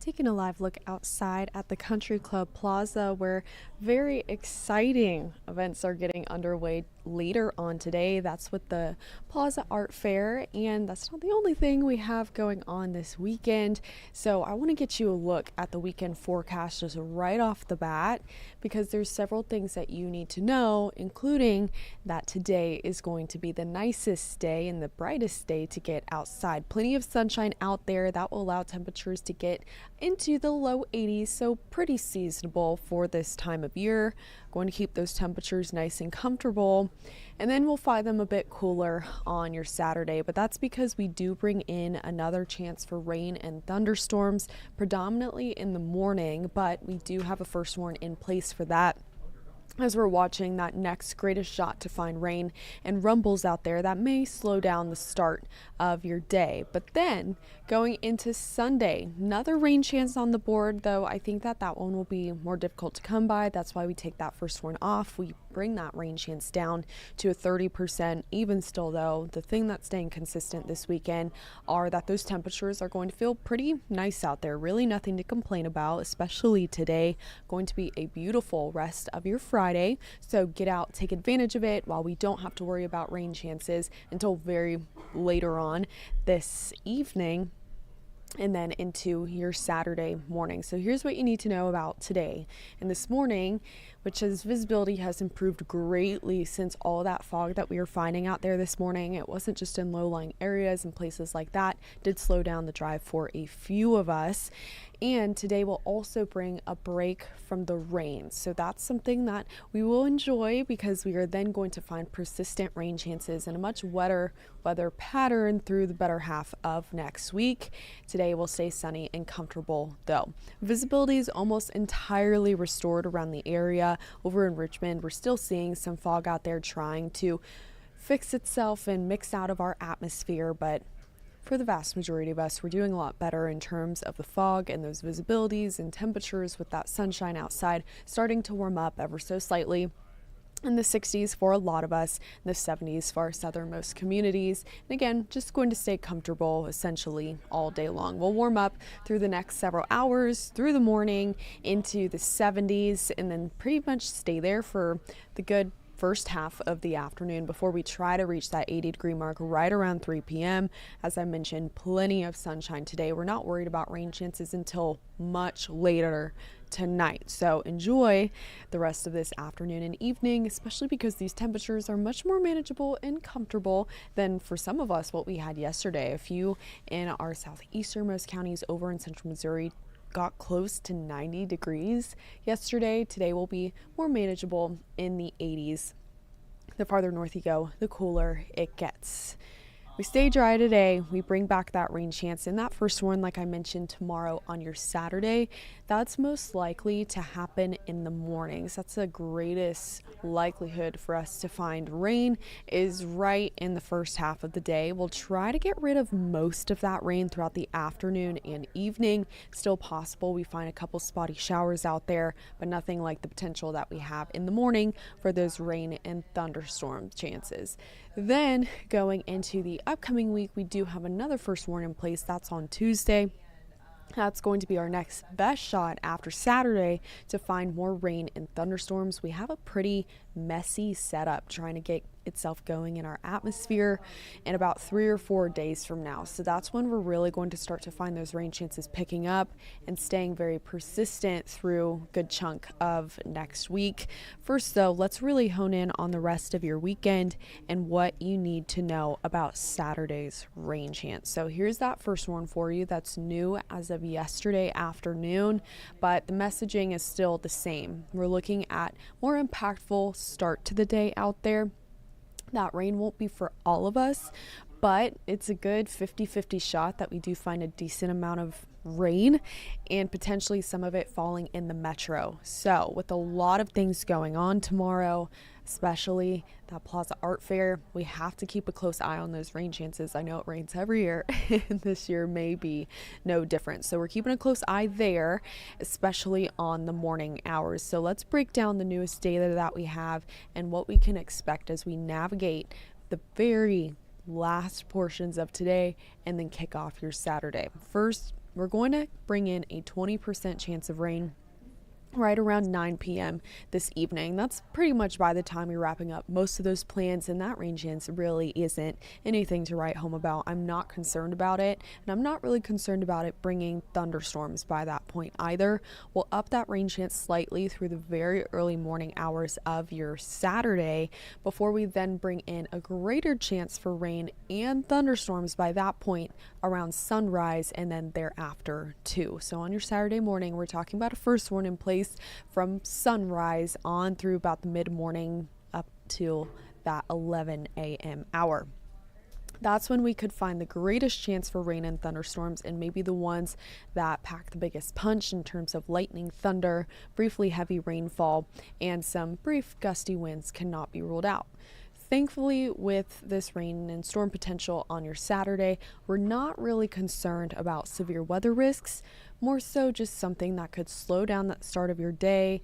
Taking a live look outside at the Country Club Plaza, where very exciting events are getting underway later on today. That's with the Plaza Art Fair, and that's not the only thing we have going on this weekend. So I want to get you a look at the weekend forecast just right off the bat, because there's several things that you need to know, including that today is going to be the nicest day and the brightest day to get outside. Plenty of sunshine out there that will allow temperatures to get into the low 80s, so pretty seasonable for this time of year. Going to keep those temperatures nice and comfortable, and then we'll find them a bit cooler on your Saturday, but that's because we do bring in another chance for rain and thunderstorms, predominantly in the morning, but we do have a first warn in place for that, as we're watching that next greatest shot to find rain and rumbles out there that may slow down the start of your day. But then going into Sunday, another rain chance on the board, though I think that one will be more difficult to come by. That's why we take that first one off. We bring that rain chance down to a 30%. Even still, though, the thing that's staying consistent this weekend are that those temperatures are going to feel pretty nice out there. Really nothing to complain about, especially today. Going to be a beautiful rest of your Friday, so get out, take advantage of it while we don't have to worry about rain chances until very later on this evening and then into your Saturday morning. So here's what you need to know about today and this morning, which is visibility has improved greatly since all that fog that we were finding out there this morning. It wasn't just in low-lying areas and places like that. It did slow down the drive for a few of us. And today will also bring a break from the rain. So that's something that we will enjoy, because we are then going to find persistent rain chances and a much wetter weather pattern through the better half of next week. Today will stay sunny and comfortable, though. Visibility is almost entirely restored around the area. Over in Richmond, we're still seeing some fog out there trying to fix itself and mix out of our atmosphere, but for the vast majority of us, we're doing a lot better in terms of the fog and those visibilities and temperatures, with that sunshine outside starting to warm up ever so slightly. In the 60s for a lot of us, in the 70s for our southernmost communities. And again, just going to stay comfortable essentially all day long. We'll warm up through the next several hours, through the morning into the 70s, and then pretty much stay there for the good first half of the afternoon before we try to reach that 80-degree mark right around 3 p.m. As I mentioned, plenty of sunshine today. We're not worried about rain chances until much later tonight. So enjoy the rest of this afternoon and evening, especially because these temperatures are much more manageable and comfortable than for some of us what we had yesterday. A few in our southeasternmost counties over in central Missouri got close to 90 degrees yesterday. Today will be more manageable in the 80s. The farther north you go, the cooler it gets. We stay dry today. We bring back that rain chance in that first one, like I mentioned, tomorrow on your Saturday. That's most likely to happen in the mornings. That's the greatest likelihood for us to find rain, is right in the first half of the day. We'll try to get rid of most of that rain throughout the afternoon and evening. Still possible we find a couple spotty showers out there, but nothing like the potential that we have in the morning for those rain and thunderstorm chances. Then going into the upcoming week, we do have another first warn in place. That's on Tuesday. That's going to be our next best shot after Saturday to find more rain and thunderstorms. We have a pretty messy setup trying to get itself going in our atmosphere in about 3 or 4 days from now. So that's when we're really going to start to find those rain chances picking up and staying very persistent through a good chunk of next week. First, though, let's really hone in on the rest of your weekend and what you need to know about Saturday's rain chance. So here's that first one for you that's new as of yesterday afternoon, but the messaging is still the same. We're looking at more impactful start to the day out there. That rain won't be for all of us, but it's a good 50-50 shot that we do find a decent amount of rain and potentially some of it falling in the metro. So with a lot of things going on tomorrow, especially that Plaza Art Fair, we have to keep a close eye on those rain chances. I know it rains every year and this year may be no different. So we're keeping a close eye there, especially on the morning hours. So let's break down the newest data that we have and what we can expect as we navigate the very last portions of today and then kick off your Saturday. First, we're going to bring in a 20% chance of rain right around 9 p.m. this evening. That's pretty much by the time you're wrapping up most of those plans, and that rain chance really isn't anything to write home about. I'm not concerned about it, and I'm not really concerned about it bringing thunderstorms by that point either. We'll up that rain chance slightly through the very early morning hours of your Saturday before we then bring in a greater chance for rain and thunderstorms by that point around sunrise and then thereafter too. So on your Saturday morning, we're talking about a first warn in place from sunrise on through about the mid-morning up till that 11 a.m. hour. That's when we could find the greatest chance for rain and thunderstorms, and maybe the ones that pack the biggest punch in terms of lightning, thunder, briefly heavy rainfall, and some brief gusty winds cannot be ruled out. Thankfully, with this rain and storm potential on your Saturday, we're not really concerned about severe weather risks, more so just something that could slow down the start of your day,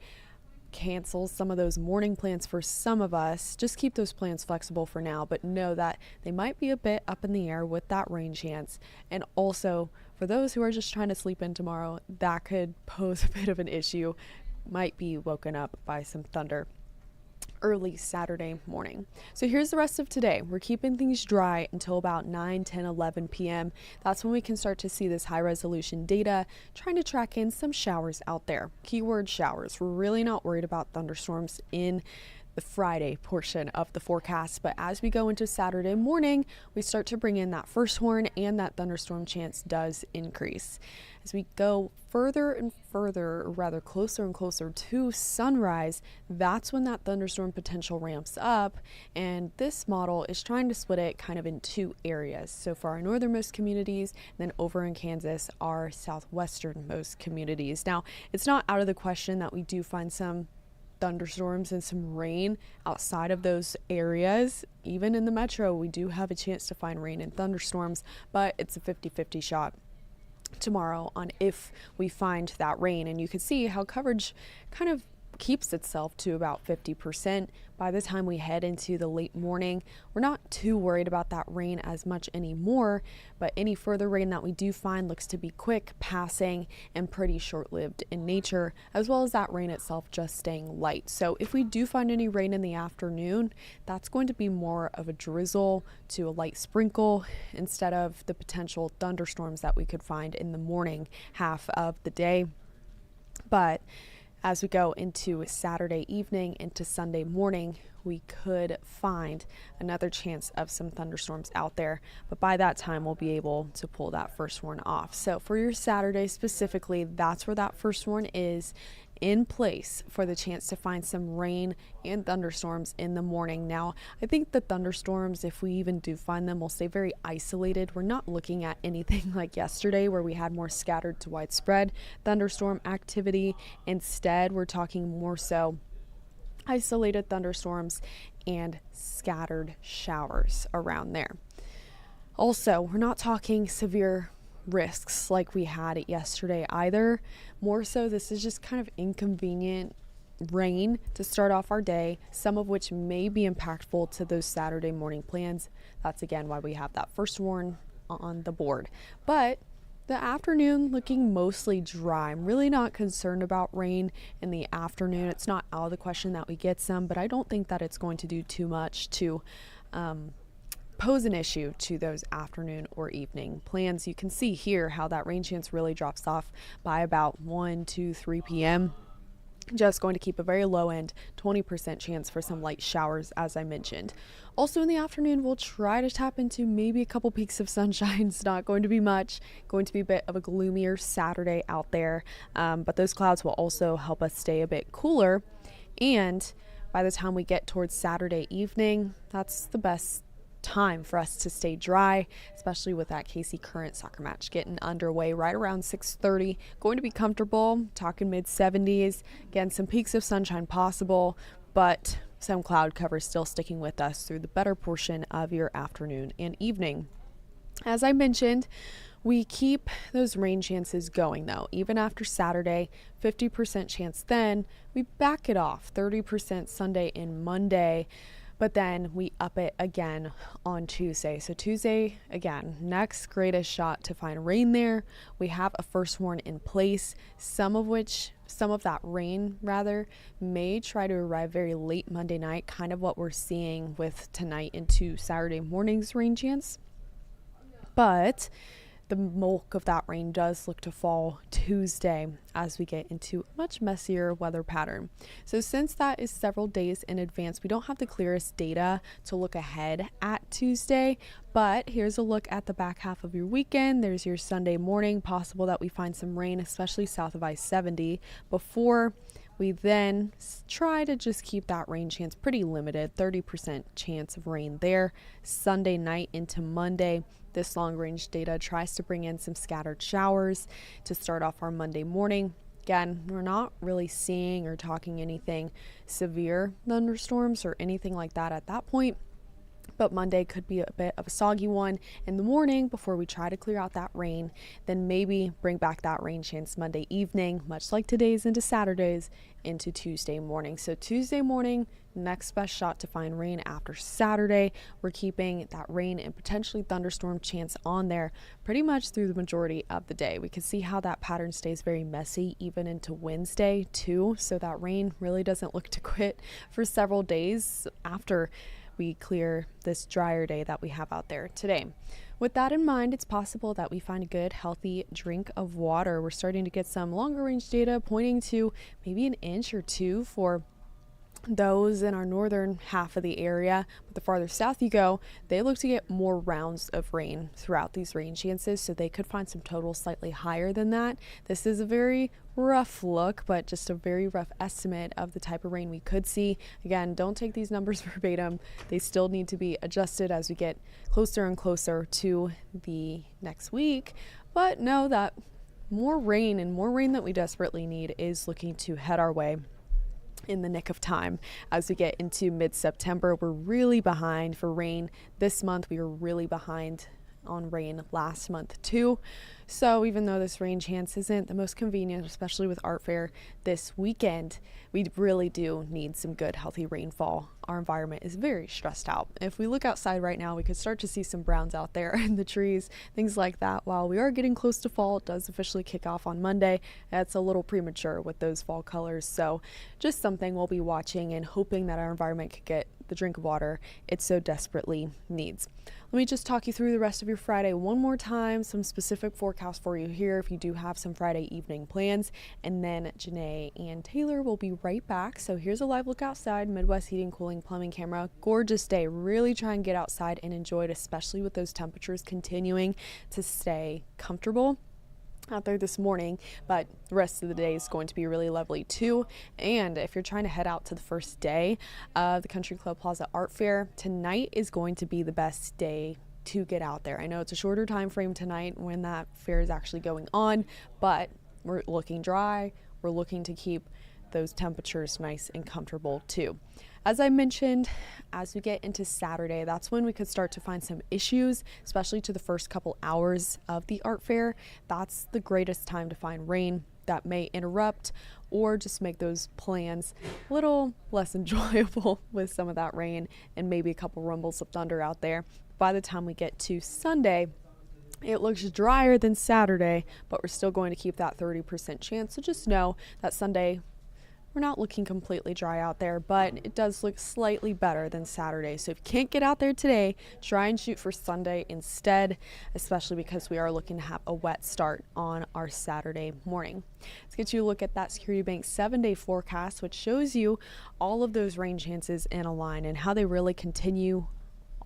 cancel some of those morning plans for some of us. Just keep those plans flexible for now, but know that they might be a bit up in the air with that rain chance. And also, for those who are just trying to sleep in tomorrow, that could pose a bit of an issue. Might be woken up by some thunder early Saturday morning. So here's the rest of today. We're keeping things dry until about 9, 10, 11 p.m. That's when we can start to see this high resolution data, trying to track in some showers out there. Keyword showers. We're really not worried about thunderstorms in the Friday portion of the forecast, but as we go into Saturday morning, we start to bring in that first warn, and that thunderstorm chance does increase. As we go further and further, or rather closer and closer to sunrise, that's when that thunderstorm potential ramps up, and this model is trying to split it kind of in two areas. So for our northernmost communities, and then over in Kansas, our southwesternmost communities. Now, it's not out of the question that we do find some thunderstorms and some rain outside of those areas. Even in the metro, we do have a chance to find rain and thunderstorms, but it's a 50-50 shot tomorrow on if we find that rain. And you can see how coverage kind of keeps itself to about 50% by the time we head into the late morning. We're not too worried about that rain as much anymore, but any further rain that we do find looks to be quick, passing, and pretty short-lived in nature, as well as that rain itself just staying light. So if we do find any rain in the afternoon, that's going to be more of a drizzle to a light sprinkle instead of the potential thunderstorms that we could find in the morning half of the day. But as we go into Saturday evening into Sunday morning, we could find another chance of some thunderstorms out there, but by that time we'll be able to pull that first warn off. So for your Saturday specifically, that's where that first warn is in place for the chance to find some rain and thunderstorms in the morning. Now, I think the thunderstorms, if we even do find them, will stay very isolated. We're not looking at anything like yesterday where we had more scattered to widespread thunderstorm activity. Instead, we're talking more so isolated thunderstorms and scattered showers around there. Also, we're not talking severe risks like we had it yesterday either. More so, this is just kind of inconvenient rain to start off our day, some of which may be impactful to those Saturday morning plans. That's again why we have that first warn on the board. But the afternoon looking mostly dry. I'm really not concerned about rain in the afternoon. It's not out of the question that we get some, but I don't think that it's going to do too much to pose an issue to those afternoon or evening plans. You can see here how that rain chance really drops off by about 1, 2, 3 p.m. Just going to keep a very low end 20% chance for some light showers, as I mentioned. Also in the afternoon, we'll try to tap into maybe a couple peaks of sunshine. It's not going to be much, going to be a bit of a gloomier Saturday out there, but those clouds will also help us stay a bit cooler. And by the time we get towards Saturday evening, that's the best time for us to stay dry, especially with that KC current soccer match getting underway right around 6:30. Going to be comfortable, talking mid 70s. Again, some peaks of sunshine possible, but some cloud cover still sticking with us through the better portion of your afternoon and evening. As I mentioned, we keep those rain chances going though. Even after Saturday, 50% chance then, we back it off, 30% Sunday and Monday. but then we up it again on Tuesday. So Tuesday, again, next greatest shot to find rain there. We have a first warn in place, some of that rain rather may try to arrive very late Monday night, kind of what we're seeing with tonight into Saturday morning's rain chance. But the bulk of that rain does look to fall Tuesday as we get into a much messier weather pattern. So since that is several days in advance, we don't have the clearest data to look ahead at Tuesday, but here's a look at the back half of your weekend. There's your Sunday morning, possible that we find some rain, especially south of I-70, before we then try to just keep that rain chance pretty limited, 30% chance of rain there. Sunday night into Monday, this long range data tries to bring in some scattered showers to start off our Monday morning. Again, we're not really seeing or talking anything severe thunderstorms or anything like that at that point. But Monday could be a bit of a soggy one in the morning before we try to clear out that rain, then maybe bring back that rain chance Monday evening, much like today's into Saturdays, into Tuesday morning. So Tuesday morning, next best shot to find rain after Saturday. We're keeping that rain and potentially thunderstorm chance on there pretty much through the majority of the day. We can see how that pattern stays very messy even into Wednesday too. So that rain really doesn't look to quit for several days after we clear this drier day that we have out there today. With that in mind, it's possible that we find a good, healthy drink of water. We're starting to get some longer range data pointing to maybe an inch or two for those in our northern half of the area. But the farther south you go, they look to get more rounds of rain throughout these rain chances, so they could find some totals slightly higher than that. This is a very rough look, but just a very rough estimate of the type of rain we could see. Again, don't take these numbers verbatim. They still need to be adjusted as we get closer and closer to the next week, but know that more rain and more rain that we desperately need is looking to head our way in the nick of time. As we get into mid-September, we're really behind for rain this month. We were really behind on rain last month too. So even though this rain chance isn't the most convenient, especially with art fair this weekend, we really do need some good healthy rainfall. Our environment is very stressed out. If we look outside right now, we could start to see some browns out there in the trees, things like that. While we are getting close to fall, it does officially kick off on Monday. That's a little premature with those fall colors. So just something we'll be watching and hoping that our environment could get the drink of water it so desperately needs. Let me just talk you through the rest of your Friday one more time, some specific forecasts for you here if you do have some Friday evening plans, and then Janae and Taylor will be right back. So here's a live look outside, Midwest Heating, Cooling, Plumbing camera. Gorgeous day. Really try and get outside and enjoy it, especially with those temperatures continuing to stay comfortable out there this morning, but the rest of the day is going to be really lovely too. And if you're trying to head out to the first day of the Country Club Plaza Art Fair, tonight is going to be the best day to get out there. I know it's a shorter time frame tonight when that fair is actually going on, but we're looking dry. We're looking to keep those temperatures nice and comfortable too. As I mentioned, as we get into Saturday, that's when we could start to find some issues, especially to the first couple hours of the art fair. That's the greatest time to find rain that may interrupt or just make those plans a little less enjoyable with some of that rain and maybe a couple rumbles of thunder out there. By the time we get to Sunday, it looks drier than Saturday, but we're still going to keep that 30% chance. So just know that Sunday, we're not looking completely dry out there, but it does look slightly better than Saturday. So if you can't get out there today, try and shoot for Sunday instead, especially because we are looking to have a wet start on our Saturday morning. Let's get you a look at that Security Bank 7-day forecast, which shows you all of those rain chances in a line and how they really continue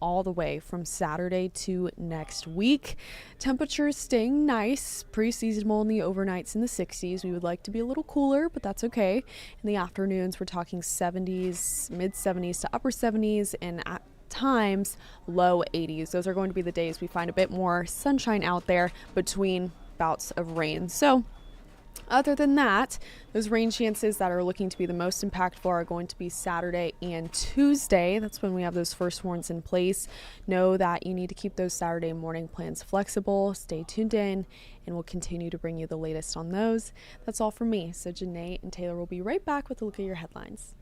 all the way from Saturday to next week. Temperatures staying nice, pretty seasonable in the overnights in the 60s. We would like to be a little cooler, but that's okay. In the afternoons, we're talking 70s, mid 70s to upper 70s, and at times low 80s. Those are going to be the days we find a bit more sunshine out there between bouts of rain. So other than that, those rain chances that are looking to be the most impactful are going to be Saturday and Tuesday. That's when we have those first warns in place. Know that you need to keep those Saturday morning plans flexible. Stay tuned in, and we'll continue to bring you the latest on those. That's all from me. So Janae and Taylor will be right back with a look at your headlines.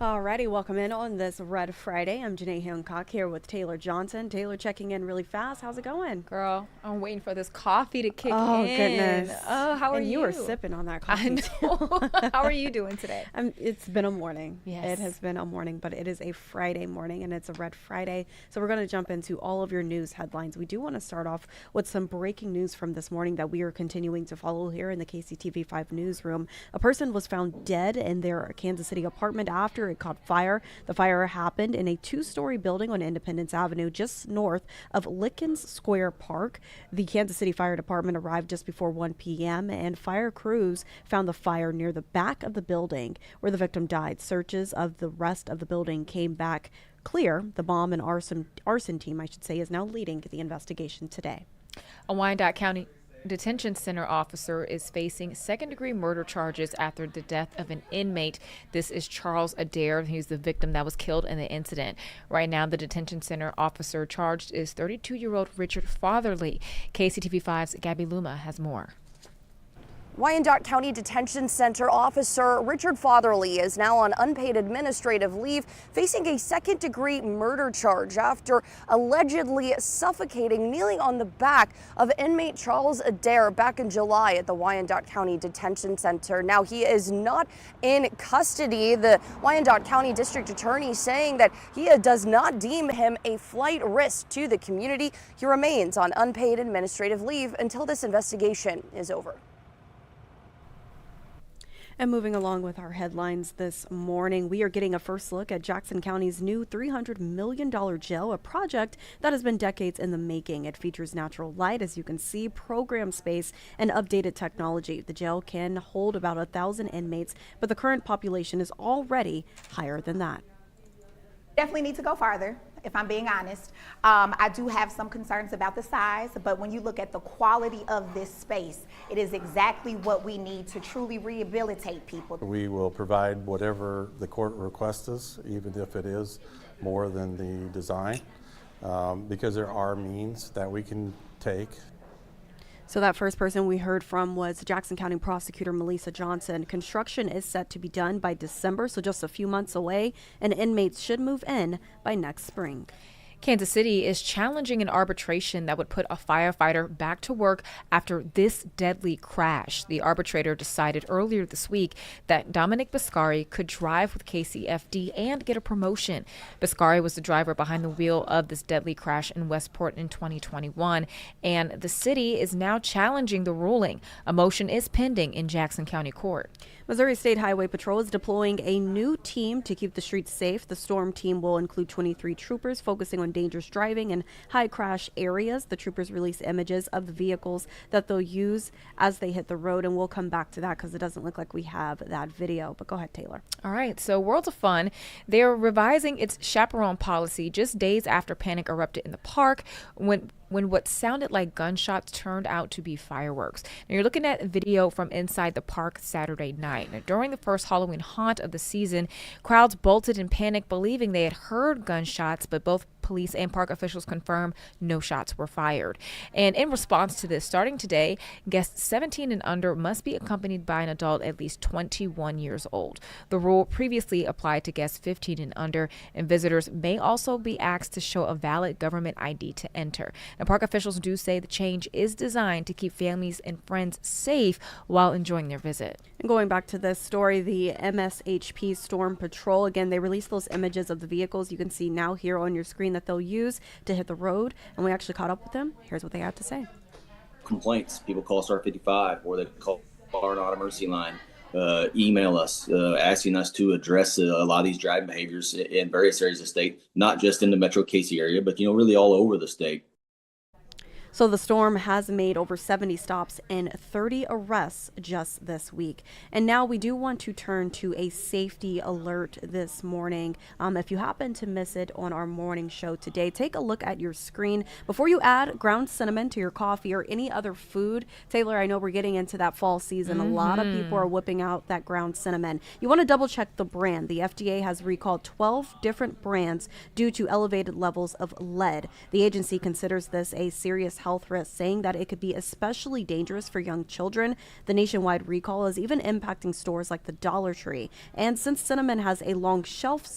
Alrighty, welcome in on this Red Friday. I'm Janae Hancock here with Taylor Johnson. Taylor checking in really fast. How's it going? Girl, I'm waiting for this coffee to kick in. Oh, goodness. Oh, how are and you? you were sipping on that coffee. I know. How are you doing today? It's been a morning. Yes. It has been a morning, but it is a Friday morning and it's a Red Friday. So we're going to jump into all of your news headlines. We do want to start off with some breaking news from this morning that we are continuing to follow here in the KCTV5 newsroom. A person was found dead in their Kansas City apartment after it caught fire. The fire happened in a two-story building on Independence Avenue, just north of Lickens Square Park. The Kansas City Fire Department arrived just before 1 p.m. and fire crews found the fire near the back of the building where the victim died. Searches of the rest of the building came back clear. The bomb and arson team, I should say, is now leading the investigation today. A Wyandotte County detention center officer is facing second-degree murder charges after the death of an inmate. This is Charles Adair. He's the victim that was killed in the incident. Right now, the detention center officer charged is 32-year-old Richard Fatherly. KCTV5's Gabby Luma has more. Wyandotte County Detention Center officer Richard Fatherly is now on unpaid administrative leave, facing a second-degree murder charge after allegedly suffocating, kneeling on the back of inmate Charles Adair back in July at the Wyandotte County Detention Center. Now, he is not in custody. The Wyandotte County District Attorney saying that he does not deem him a flight risk to the community. He remains on unpaid administrative leave until this investigation is over. And moving along with our headlines this morning, we are getting a first look at Jackson County's new $300 million jail, a project that has been decades in the making. It features natural light, as you can see, program space, and updated technology. The jail can hold about 1,000 inmates, but the current population is already higher than that. Definitely need to go farther, if I'm being honest. I do have some concerns about the size, but when you look at the quality of this space, it is exactly what we need to truly rehabilitate people. We will provide whatever the court requests us, even if it is more than the design, because there are means that we can take. So that first person we heard from was Jackson County Prosecutor Melissa Johnson. Construction is set to be done by December, so just a few months away, and inmates should move in by next spring. Kansas City is challenging an arbitration that would put a firefighter back to work after this deadly crash. The arbitrator decided earlier this week that Dominic Biscari could drive with KCFD and get a promotion. Biscari was the driver behind the wheel of this deadly crash in Westport in 2021, and the city is now challenging the ruling. A motion is pending in Jackson County Court. Missouri State Highway Patrol is deploying a new team to keep the streets safe. The storm team will include 23 troopers focusing on dangerous driving in high crash areas. The troopers release images of the vehicles that they'll use as they hit the road, and we'll come back to that because it doesn't look like we have that video. But go ahead, Taylor. All right, so Worlds of Fun, they're revising its chaperone policy just days after panic erupted in the park when what sounded like gunshots turned out to be fireworks. Now, you're looking at a video from inside the park Saturday night. Now, during the first Halloween haunt of the season, crowds bolted in panic, believing they had heard gunshots, but both police and park officials confirm no shots were fired. And in response to this, starting today, guests 17 and under must be accompanied by an adult at least 21 years old. The rule previously applied to guests 15 and under, and visitors may also be asked to show a valid government ID to enter. Now, park officials do say the change is designed to keep families and friends safe while enjoying their visit. And going back to this story, the MSHP Storm Patrol, again, they released those images of the vehicles you can see now here on your screen that they'll use to hit the road. And we actually caught up with them. Here's what they had to say. Complaints. People call Star 55 or they call our non-emergency line, email us, asking us to address a lot of these driving behaviors in various areas of the state, not just in the Metro KC area, but, really all over the state. So the storm has made over 70 stops and 30 arrests just this week. And now we do want to turn to a safety alert this morning. If you happen to miss it on our morning show today, take a look at your screen. Before you add ground cinnamon to your coffee or any other food, Taylor, I know we're getting into that fall season. A lot of people are whipping out that ground cinnamon. You want to double check the brand. The FDA has recalled 12 different brands due to elevated levels of lead. The agency considers this a serious health risks, saying that it could be especially dangerous for young children. The nationwide recall is even impacting stores like the Dollar Tree. And since cinnamon has a long shelf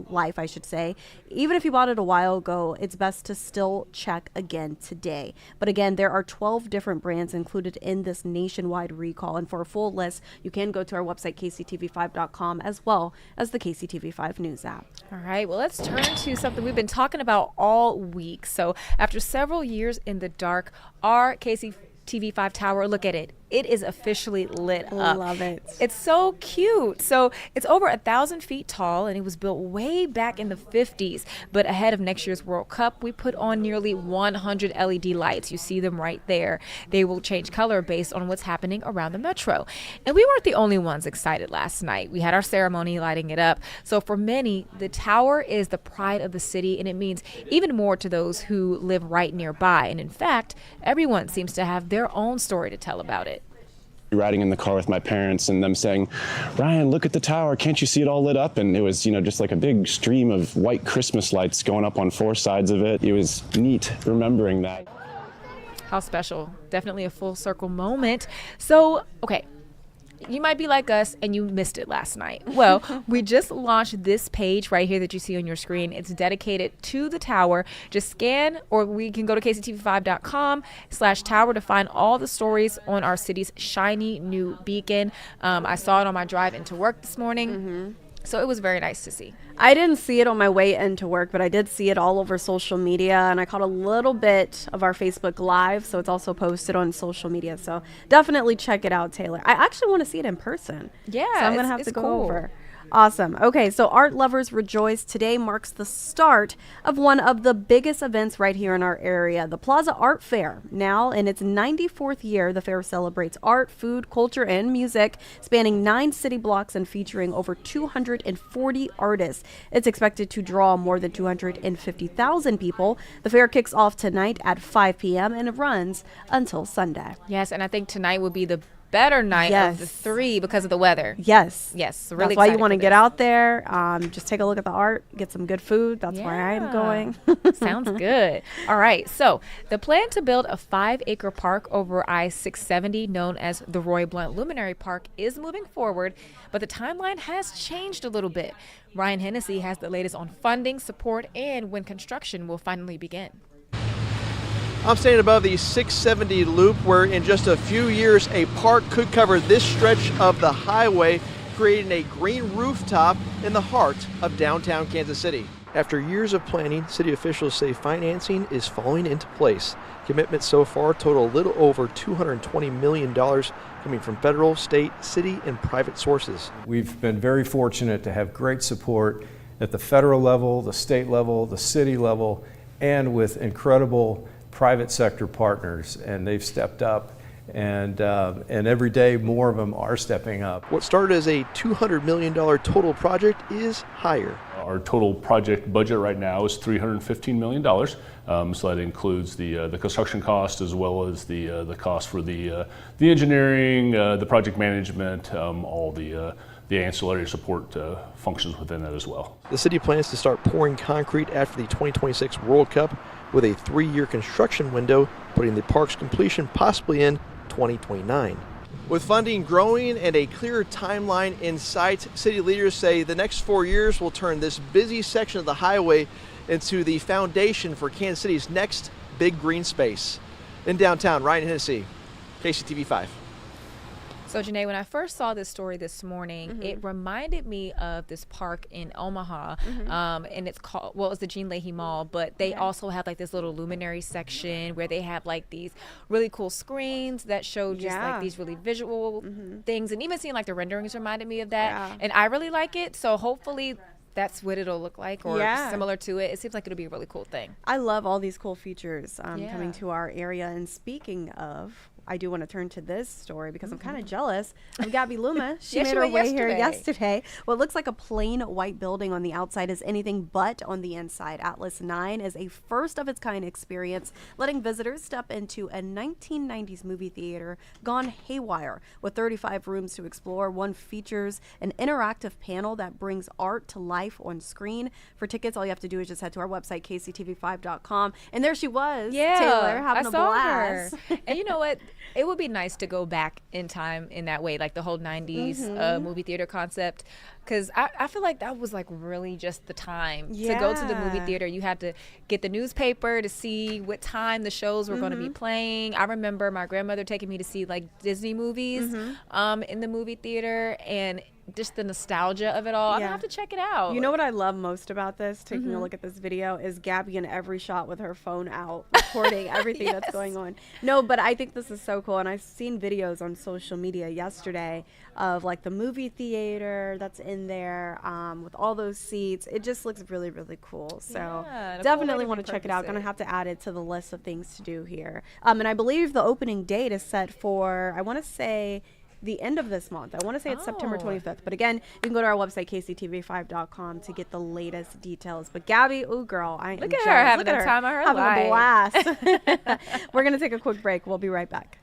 life, I should say, even if you bought it a while ago, it's best to still check again today. But again, there are 12 different brands included in this nationwide recall. And for a full list, you can go to our website, KCTV5.com, as well as the KCTV5 News app. All right, well, let's turn to something we've been talking about all week. So after several years in the dark, our KCTV5 tower, look at it. It is officially lit up. Love it. It's so cute. So it's over 1,000 feet tall, and it was built way back in the 50s. But ahead of next year's World Cup, we put on nearly 100 LED lights. You see them right there. They will change color based on what's happening around the metro. And we weren't the only ones excited last night. We had our ceremony lighting it up. So for many, the tower is the pride of the city, and it means even more to those who live right nearby. And in fact, everyone seems to have their own story to tell about it. Riding in the car with my parents and them saying, "Ryan, look at the tower. Can't you see it all lit up?" And it was, just like a big stream of white Christmas lights going up on 4 sides of it. It was neat remembering that. How special. Definitely a full circle moment. So, okay. You might be like us and you missed it last night. Well, we just launched this page right here that you see on your screen. It's dedicated to the tower. Just scan, or we can go to kctv5.com/tower to find all the stories on our city's shiny new beacon. I saw it on my drive into work this morning. So it was very nice to see. I didn't see it on my way into work, but I did see it all over social media, and I caught a little bit of our Facebook Live, so it's also posted on social media. So definitely check it out, Taylor. I actually want to see it in person. Yeah, so I'm going to have to go cool. over. Awesome. Okay, so art lovers rejoice. Today marks the start of one of the biggest events right here in our area, the Plaza Art Fair. Now in its 94th year, the fair celebrates art, food, culture, and music, spanning 9 city blocks and featuring over 240 artists. It's expected to draw more than 250,000 people. The fair kicks off tonight at 5 p.m. and it runs until Sunday. Yes, and I think tonight will be the better night of the 3 because of the weather. Yes. Really That's why you want to excited for get this. out there, just take a look at the art, get some good food. That's where I am going. Sounds good. All right. So the plan to build a 5-acre park over I-670 known as the Roy Blunt Luminary Park is moving forward, but the timeline has changed a little bit. Ryan Hennessy has the latest on funding, support, and when construction will finally begin. I'm standing above the 670 loop where in just a few years a park could cover this stretch of the highway, creating a green rooftop in the heart of downtown Kansas City. After years of planning, city officials say financing is falling into place. Commitments so far total a little over $220 million coming from federal, state, city, and private sources. We've been very fortunate to have great support at the federal level, the state level, the city level, and with incredible private sector partners, and they've stepped up, and every day more of them are stepping up. What started as a $200 million total project is higher. Our total project budget right now is $315 million, so that includes the construction cost as well as the cost for the engineering, the project management, all the ancillary support functions within that as well. The city plans to start pouring concrete after the 2026 World Cup with a 3-year construction window, putting the park's completion possibly in 2029. With funding growing and a clearer timeline in sight, city leaders say the next 4 years will turn this busy section of the highway into the foundation for Kansas City's next big green space. In downtown, Ryan Hennessy, KCTV5. So, Janae, when I first saw this story this morning, it reminded me of this park in Omaha, and it's called, well, it's the Jean Leahy Mall, but they also have like this little luminary section where they have like these really cool screens that show just like these really visual things, and even seeing like the renderings reminded me of that, and I really like it, so hopefully that's what it'll look like, or similar to it. It seems like it'll be a really cool thing. I love all these cool features coming to our area. And speaking of I do want to turn to this story because I'm kind of jealous of Gabby Luma. She Yes, made she her went way here yesterday. yesterday. What looks like a plain white building on the outside is anything but on the inside. Atlas 9 is a first of its kind experience, letting visitors step into a 1990s movie theater gone haywire. With 35 rooms to explore, one features an interactive panel that brings art to life on screen. For tickets, all you have to do is just head to our website, KCTV5.com. And there she was, Taylor, having I a saw blast. her. And you know what? It would be nice to go back in time in that way, like the whole 90s movie theater concept. Because I feel like that was like really just the time to go to the movie theater. You had to get the newspaper to see what time the shows were going to be playing. I remember my grandmother taking me to see like Disney movies in the movie theater, and just the nostalgia of it all. I'm gonna have to check it out. You know what I love most about this, taking a look at this video, is Gabby in every shot with her phone out, recording everything that's going on. No, but I think this is so cool. And I've seen videos on social media yesterday of like the movie theater that's in there with all those seats. It just looks really, really cool. So definitely want to check it out. Gonna have to add it to the list of things to do here. And I believe the opening date is set for, I want to say, the end of this month. I want to say it's September 25th. But again, you can go to our website, KCTV5.com, to get the latest details. But Gabby, ooh, girl, I am Look at jealous. her having Look at the time of her having life. a blast. We're going to take a quick break. We'll be right back.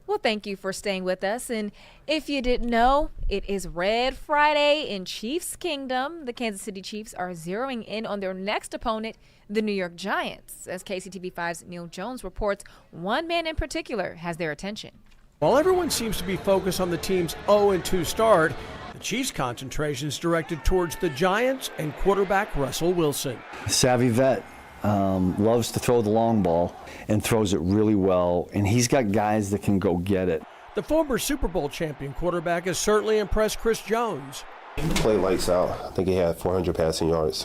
Well, thank you for staying with us. And if you didn't know, it is Red Friday in Chiefs Kingdom. The Kansas City Chiefs are zeroing in on their next opponent, the New York Giants. As KCTV5's Neil Jones reports, one man in particular has their attention. While everyone seems to be focused on the team's 0-2 start, the Chiefs' concentration is directed towards the Giants and quarterback Russell Wilson. Savvy vet. Loves to throw the long ball and throws it really well, and he's got guys that can go get it. The former Super Bowl champion quarterback has certainly impressed Chris Jones. Play lights out. I think he had 400 passing yards.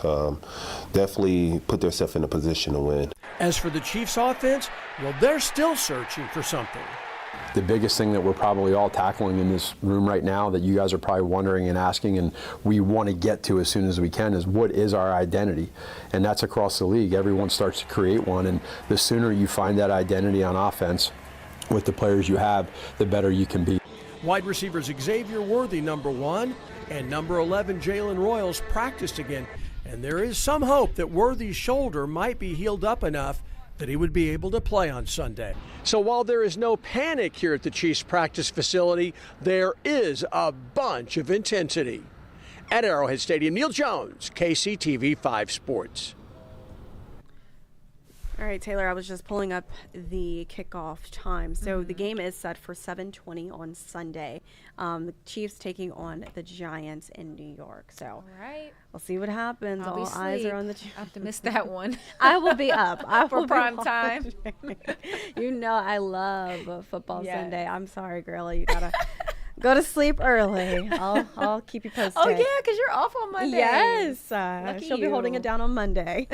Definitely put themselves in a position to win. As for the Chiefs' offense, well, they're still searching for something. The biggest thing that we're probably all tackling in this room right now that you guys are probably wondering and asking, and we want to get to as soon as we can, is what is our identity? And that's across the league. Everyone starts to create one, and the sooner you find that identity on offense with the players you have, the better you can be. Wide receivers Xavier Worthy, number 1, and number 11, Jalen Royals, practiced again. And there is some hope that Worthy's shoulder might be healed up enough that he would be able to play on Sunday. So while there is no panic here at the Chiefs practice facility, there is a bunch of intensity. At Arrowhead Stadium, Neil Jones, KCTV5 Sports. All right, Taylor, I was just pulling up the kickoff time. So the game is set for 7:20 on Sunday. The Chiefs taking on the Giants in New York. So All right. we'll see what happens. I'll be All eyes asleep. are on the I have to miss that one. I will be up. I For will be prime time. watching. You know I love football Yes. Sunday. I'm sorry, girlie. You gotta go to sleep early. I'll keep you posted. Oh, yeah, because you're off on Monday. Yes, Lucky she'll be holding you. it down on Monday.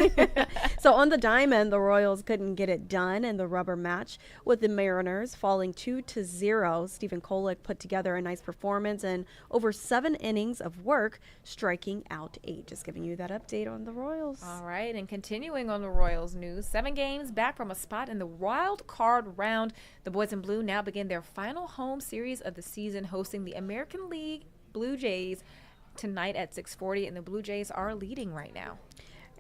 So on the diamond, the Royals couldn't get it done in the rubber match with the Mariners falling 2-0. Stephen Kolek put together a nice performance and over 7 innings of work, striking out 8. Just giving you that update on the Royals. All right, and continuing on the Royals news, 7 games back from a spot in the wild card round. The boys in blue now begin their final home series of the season, hosting the American League Blue Jays tonight at 6:40, and the Blue Jays are leading right now.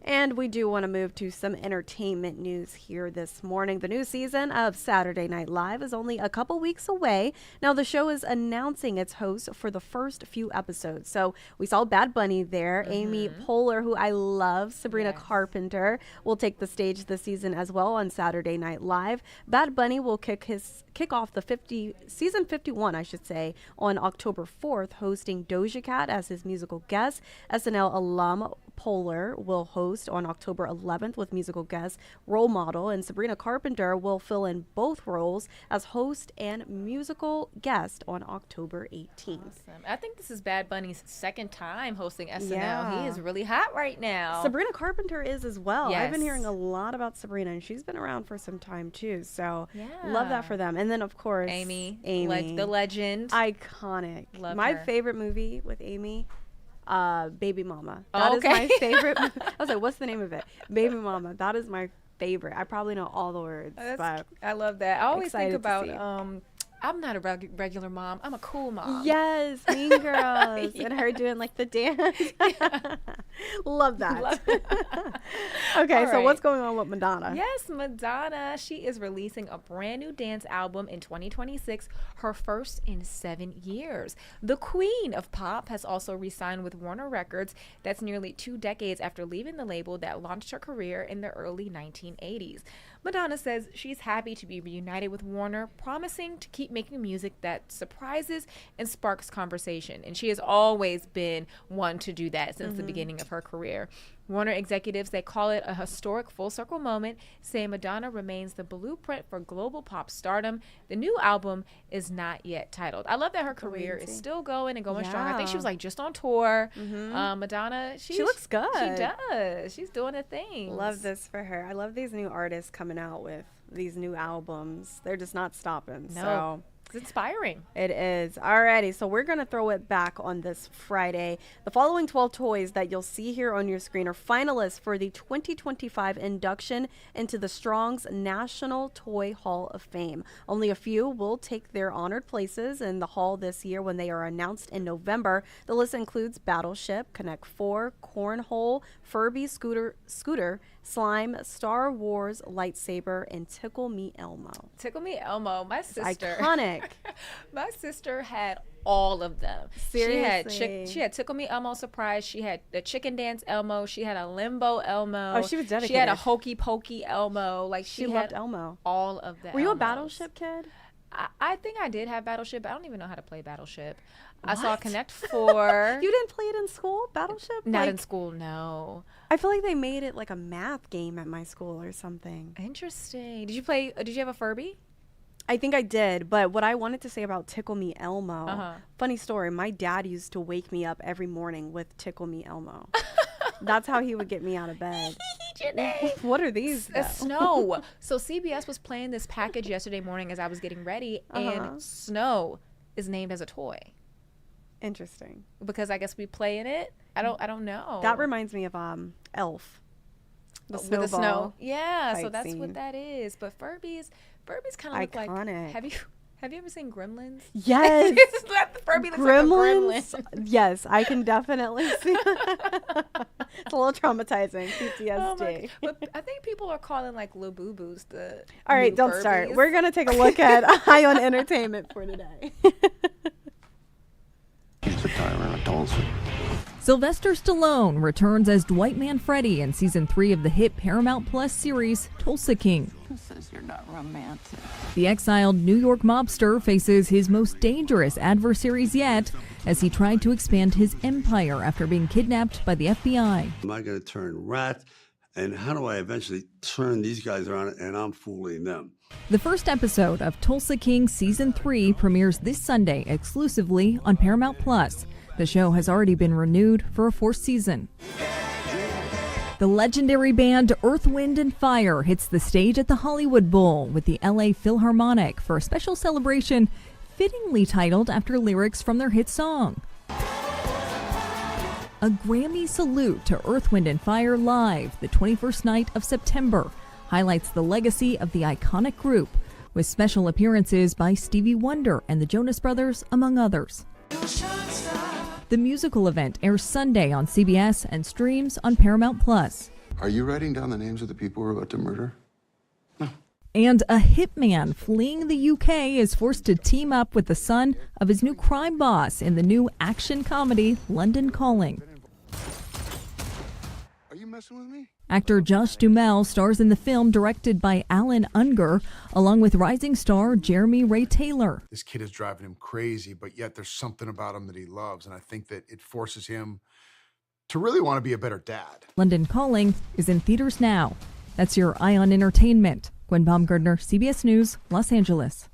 And we do want to move to some entertainment news here this morning. The new season of Saturday Night Live is only a couple weeks away. Now, the show is announcing its host for the first few episodes. So we saw Bad Bunny there. Amy Poehler, who I love, Sabrina Carpenter, will take the stage this season as well on Saturday Night Live. Bad Bunny will kick off the season 51, I should say, on October 4th, hosting Doja Cat as his musical guest. SNL alum Poehler will host on October 11th with musical guest Role Model, and Sabrina Carpenter will fill in both roles as host and musical guest on October 18th. Awesome. I think this is Bad Bunny's second time hosting SNL. Yeah. He is really hot right now. Sabrina Carpenter is as well. I've been Yes. hearing a lot about Sabrina, and she's been around for some time too. So Yeah. love that for them. And then of course Amy. Amy, The legend. iconic. Love My her. favorite movie with Amy, Baby Mama. That is Okay. my favorite. I was like, what's the name of it? Baby Mama. That is my favorite. I probably know all the words, but I love that. I always think excited to about see. I'm not a regular mom. I'm a cool mom. yes, Mean Girls, and her doing like the dance. Love that. Okay, All so right. what's going on with Madonna? Yes, Madonna. She is releasing a brand new dance album in 2026, her first in 7 years. The queen of pop has also re-signed with Warner Records. That's nearly 2 decades after leaving the label that launched her career in the early 1980s. Madonna says she's happy to be reunited with Warner, promising to keep making music that surprises and sparks conversation. And she has always been one to do that since the beginning of her career. Warner executives, they call it a historic full circle moment, say Madonna remains the blueprint for global pop stardom. The new album is not yet titled. I love that her career is still going and going strong. I think she was like just on tour. Madonna, She looks good. She does. She's doing a thing. Love this for her. I love these new artists coming out with these new albums. They're just not stopping. No. So It's inspiring. it is. Alrighty, so we're going to throw it back on this Friday. The following 12 toys that you'll see here on your screen are finalists for the 2025 induction into the Strong's National Toy Hall of Fame. Only a few will take their honored places in the hall this year when they are announced in November. The list includes Battleship, Connect 4, Cornhole, Furby Scooter, Slime, Star Wars Lightsaber, and Tickle Me Elmo. Tickle Me Elmo, my sister. Iconic. My sister had all of them. Seriously. She had Tickle Me Elmo Surprise. She had the Chicken Dance Elmo. She had a Limbo Elmo. Oh, she was She had a dedicated. Hokey Pokey Elmo. Like She she loved had Elmo. all of the Were you a Elmos. Battleship kid? I think I did have Battleship, but I don't even know how to play Battleship. I saw What? Connect 4. You didn't play it in school, Battleship? Not in Like, school, no. I feel like they made it like a math game at my school or something. Interesting. Did you have a Furby? I think I did, but what I wanted to say about Tickle Me Elmo, Uh-huh. funny story, my dad used to wake me up every morning with Tickle Me Elmo. That's how he would get me out of bed. Janae. What are these? though? Snow. So CBS was playing this package yesterday morning as I was getting ready, and Snow is named as a toy Interesting. because I guess we play in it. I don't know. That reminds me of Elf. The with the snow. snowball Yeah, so fight that's scene. what that is. But Furbies kind of look like. Iconic. Have you ever seen Gremlins? Yes. The Furby looks like a gremlin. Yes, I can definitely see. It's a little traumatizing. PTSD. Oh my, but I think people are calling like Lil Boo Boos the. All right, new don't start. Furbies. We're going to take a look at High on Entertainment for today. He's a tyrant, I told you. Sylvester Stallone returns as Dwight Manfredi in season 3 of the hit Paramount Plus series Tulsa King. Who says you're not romantic? The exiled New York mobster faces his most dangerous adversaries yet as he tried to expand his empire after being kidnapped by the FBI. Am I going to turn rat? And how do I eventually turn these guys around and I'm fooling them? The first episode of Tulsa King season 3 premieres this Sunday exclusively on Paramount Plus. The show has already been renewed for a 4th season. The legendary band Earth, Wind & Fire hits the stage at the Hollywood Bowl with the LA Philharmonic for a special celebration fittingly titled after lyrics from their hit song. A Grammy salute to Earth, Wind & Fire live the 21st night of September highlights the legacy of the iconic group with special appearances by Stevie Wonder and the Jonas Brothers, among others. The musical event airs Sunday on CBS and streams on Paramount Plus. Are you writing down the names of the people we're about to murder? And a hitman fleeing the UK is forced to team up with the son of his new crime boss in the new action comedy London Calling. Are you messing with me? Actor Josh Duhamel stars in the film directed by Alan Unger, along with rising star Jeremy Ray Taylor. This kid is driving him crazy, but yet there's something about him that he loves, and I think that it forces him to really want to be a better dad. London Calling is in theaters now. That's your Eye on Entertainment. Gwen Baumgardner, CBS News, Los Angeles.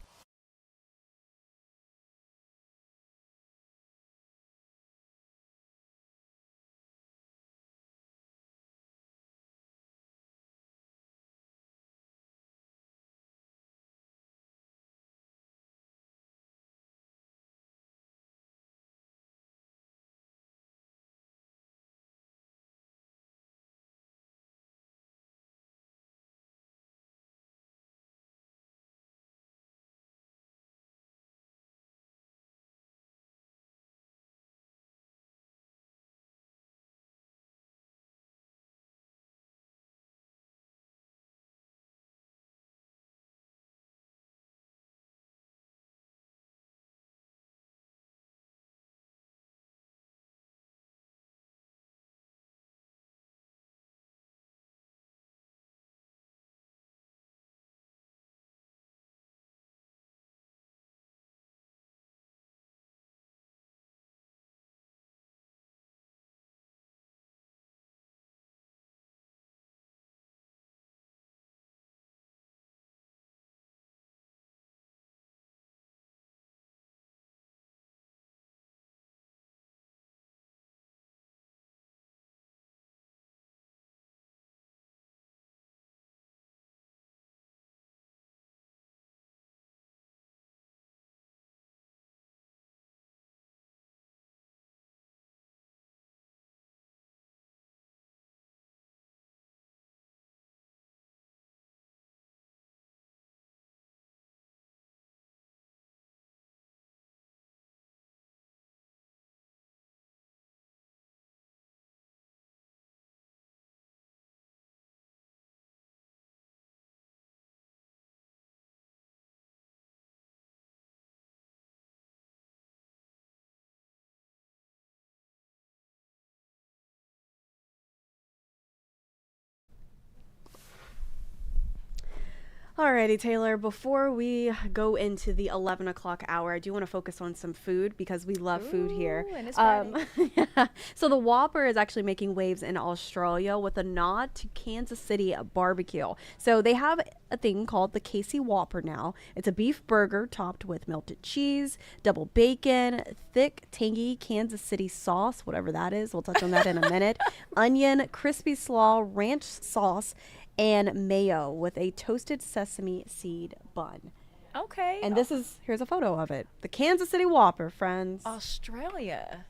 Alrighty, Taylor, before we go into the 11 o'clock hour, I do want to focus on some food because we love food here. And it's Friday. Yeah. So the Whopper is actually making waves in Australia with a nod to Kansas City barbecue. So they have a thing called the KC Whopper now. It's a beef burger topped with melted cheese, double bacon, thick, tangy Kansas City sauce, whatever that is. We'll touch on that in a minute. Onion, crispy slaw, ranch sauce, and mayo with a toasted sesame seed bun. Okay. And here's a photo of it. The Kansas City Whopper, friends. Australia.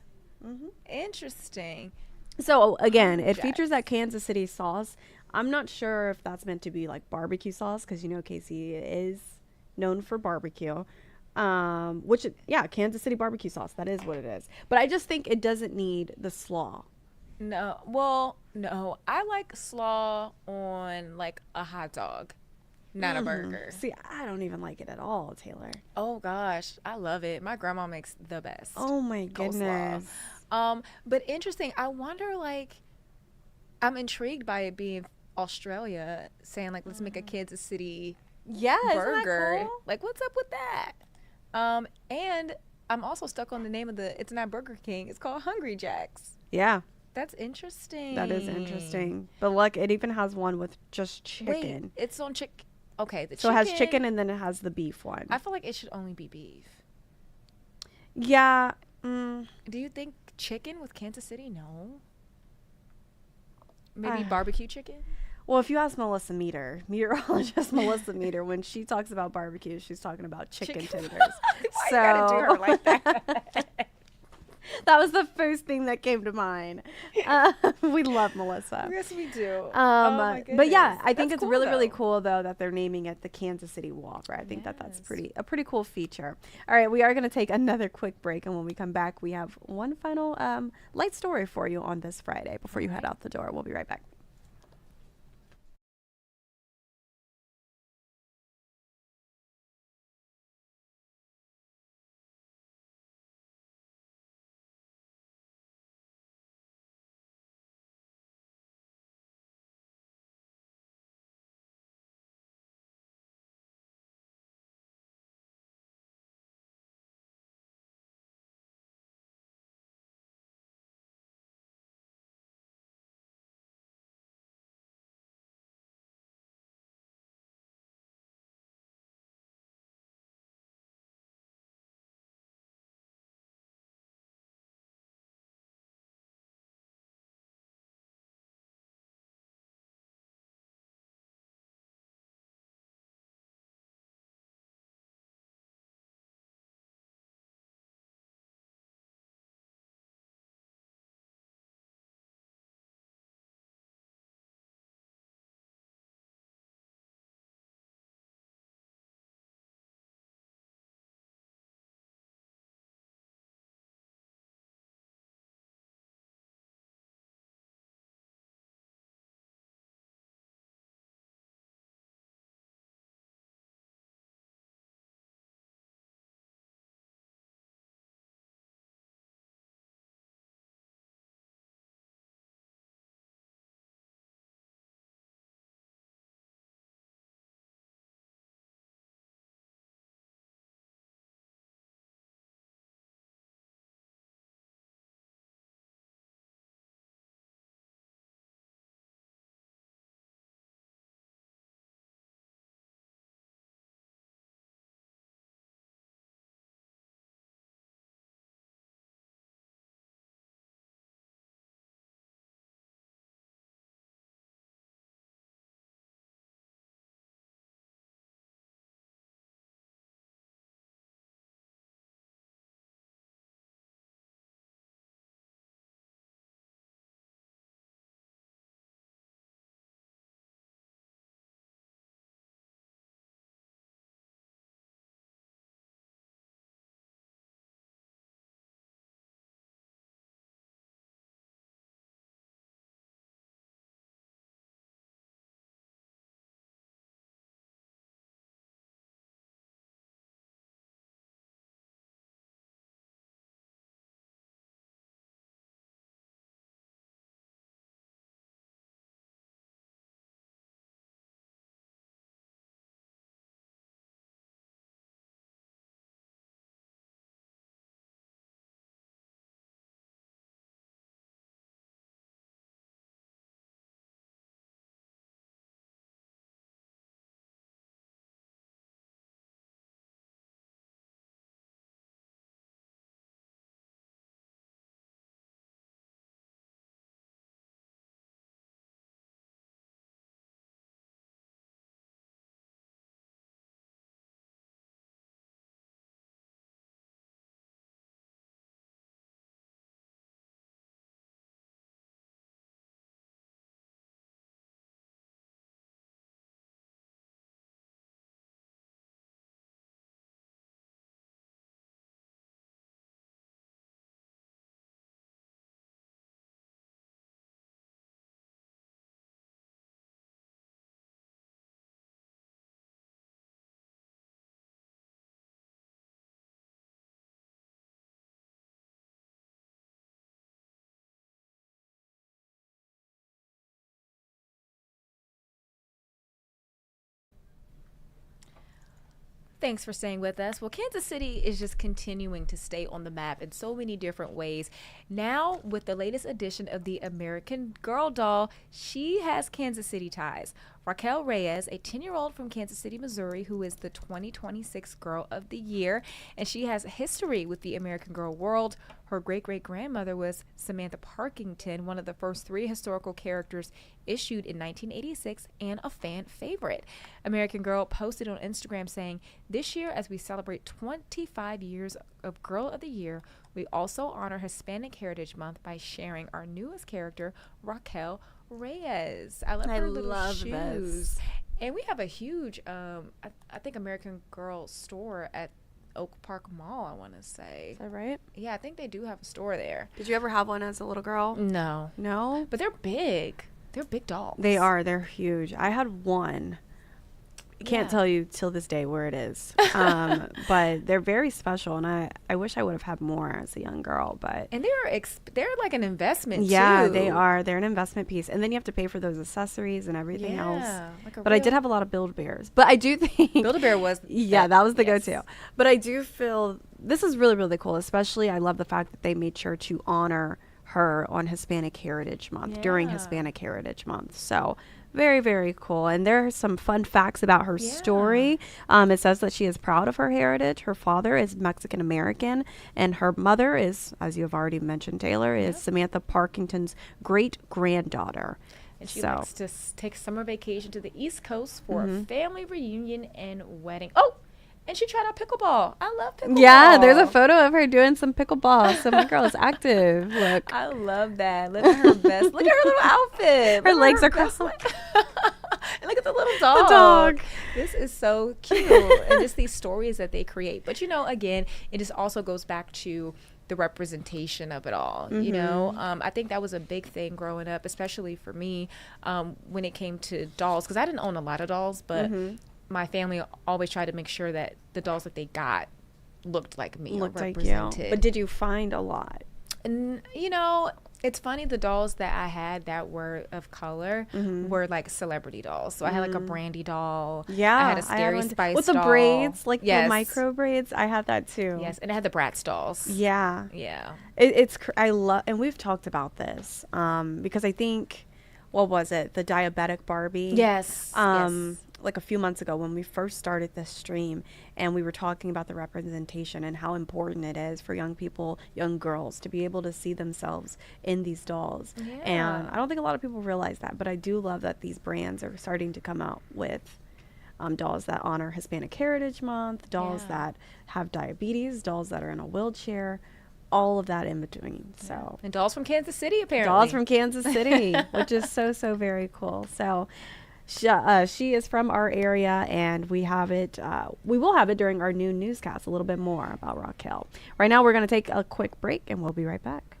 Interesting. So again, it features that Kansas City sauce. I'm not sure if that's meant to be like barbecue sauce because KC is known for barbecue. Kansas City barbecue sauce. That is what it is. But I just think it doesn't need the slaw. No, I like slaw on like a hot dog, not a burger. See, I don't even like it at all, Taylor. Oh gosh, I love it. My grandma makes the best. Oh my goodness. But interesting. I wonder, like, I'm intrigued by it being Australia saying, like, let's make a Kansas City burger. Cool? Like, what's up with that? And I'm also stuck on the name of it's not Burger King. It's called Hungry Jack's. Yeah. That's interesting. That is interesting. But look, it even has one with just chicken. Wait, it's on chicken. Okay, So it has chicken and then it has the beef one. I feel like it should only be beef. Yeah. Do you think chicken with Kansas City? No. Maybe barbecue chicken? Well, if you ask Melissa Meter, meteorologist Melissa Meter, when she talks about barbecue, she's talking about chicken tenders. Why you gotta do her like that? That was the first thing that came to mind. We love Melissa. Yes, we do. Oh my but yeah, goodness. I think That's it's really, really though. cool though that they're naming it the Kansas City Whopper. I think that's a pretty cool feature. All right, we are going to take another quick break, and when we come back, we have one final light story for you on this Friday before you head out the door. We'll be right back. Thanks for staying with us. Well, Kansas City is just continuing to stay on the map in so many different ways. Now, with the latest edition of the American Girl doll, she has Kansas City ties. Raquel Reyes, a 10-year-old from Kansas City, Missouri, who is the 2026 Girl of the Year, and she has history with the American Girl world. Her great-great-grandmother was Samantha Parkington, one of the first 3 historical characters issued in 1986 and a fan favorite. American Girl posted on Instagram saying, "This year, as we celebrate 25 years of Girl of the Year, we also honor Hispanic Heritage Month by sharing our newest character, Raquel Reyes." I love her little shoes. This. And we have a huge, I think, American Girl store at Oak Park Mall, I want to say. Is that right? Yeah, I think they do have a store there. Did you ever have one as a little girl? No. No? But they're big. They're big dolls. They are. They're huge. I had one. I can't tell you till this day where it is. But they're very special, and I wish I would have had more as a young girl. But and they're like an investment yeah, too. they are. They're an investment piece, and then you have to pay for those accessories and everything else. Like but I did have a lot of Build-A-Bears. But I do think Build-A-Bear was that was the go-to. But I do feel this is really, really cool. Especially, I love the fact that they made sure to honor her on Hispanic Heritage Month during Hispanic Heritage Month. So very, very cool. And there are some fun facts about her story. It says that she is proud of her heritage. Her father is Mexican American, and her mother is, as you have already mentioned, Taylor, is Samantha Parkington's great granddaughter. And she likes to take summer vacation to the East Coast for a family reunion and wedding. Oh, and she tried out pickleball. I love pickleball. Yeah, there's a photo of her doing some pickleball. So my girl is active. Look. I love that. Living her best. Look at her little outfit. Her legs are crossed. And look at the little dog. The dog. This is so cute. And just these stories that they create. But, again, it just also goes back to the representation of it all. I think that was a big thing growing up, especially for me, when it came to dolls. Because I didn't own a lot of dolls, but my family always tried to make sure that the dolls that they got looked like me, looked like represented. you. But did you find a lot? And it's funny, the dolls that I had that were of color were like celebrity dolls. So I had like a Brandy doll. Yeah, I had a Scary Spice with doll. the braids, like the micro braids. I had that too. Yes, and I had the Bratz dolls. Yeah, yeah. I love, and we've talked about this because I think, what was it? The diabetic Barbie. Yes. Like a few months ago when we first started this stream, and we were talking about the representation and how important it is for young people, young girls, to be able to see themselves in these dolls. And I don't think a lot of people realize that, but I do love that these brands are starting to come out with dolls that honor Hispanic Heritage Month, dolls that have diabetes, dolls that are in a wheelchair, all of that in between. So and dolls from Kansas City, apparently. Dolls from Kansas City, which is so very cool. So she is from our area, and we have it. We will have it during our new newscast, a little bit more about Raquel. Right now, we're going to take a quick break, and we'll be right back.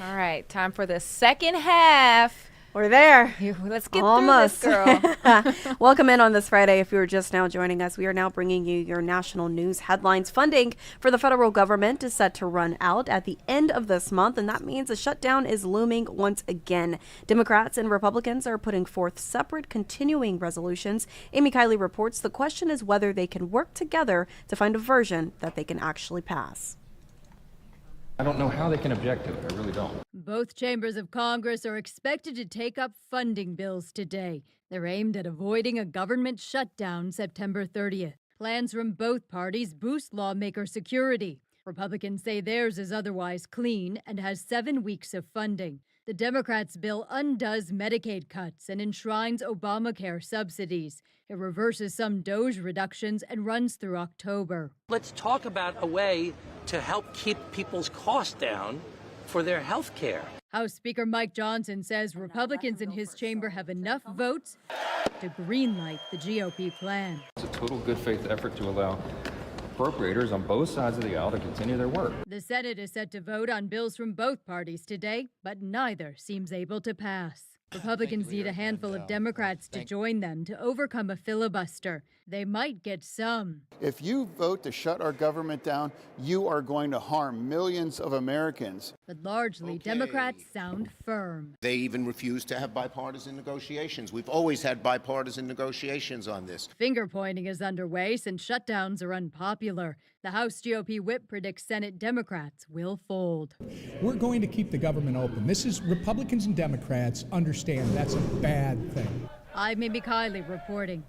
All right, time for the second half. We're there. Let's get Almost. through this, girl. Welcome in on this Friday. If you were just now joining us, we are now bringing you your national news headlines. Funding for the federal government is set to run out at the end of this month, and that means a shutdown is looming once again. Democrats and Republicans are putting forth separate continuing resolutions. Amy Kiley reports the question is whether they can work together to find a version that they can actually pass. I don't know how they can object to it. I really don't. Both chambers of Congress are expected to take up funding bills today. They're aimed at avoiding a government shutdown September 30th. Plans from both parties boost lawmaker security. Republicans say theirs is otherwise clean and has 7 weeks of funding. The Democrats' bill undoes Medicaid cuts and enshrines Obamacare subsidies. It reverses some DOGE reductions and runs through October. Let's talk about a way to help keep people's costs down for their health care. House Speaker Mike Johnson says Republicans in his chamber have enough votes to greenlight the GOP plan. It's a total good faith effort to allow appropriators on both sides of the aisle to continue their work. The Senate is set to vote on bills from both parties today, but neither seems able to pass. Republicans need a handful of Democrats to join them to overcome a filibuster. They might get some. If you vote to shut our government down, you are going to harm millions of Americans. But largely, Democrats sound firm. They even refuse to have bipartisan negotiations. We've always had bipartisan negotiations on this. Finger pointing is underway since shutdowns are unpopular. The House GOP whip predicts Senate Democrats will fold. We're going to keep the government open. This is Republicans and Democrats understand that's a bad thing. I'm Amy Kiley reporting.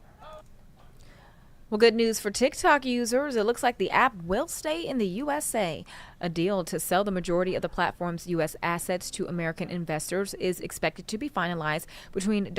Well, good news for TikTok users. It looks like the app will stay in the USA. A deal to sell the majority of the platform's U.S. assets to American investors is expected to be finalized between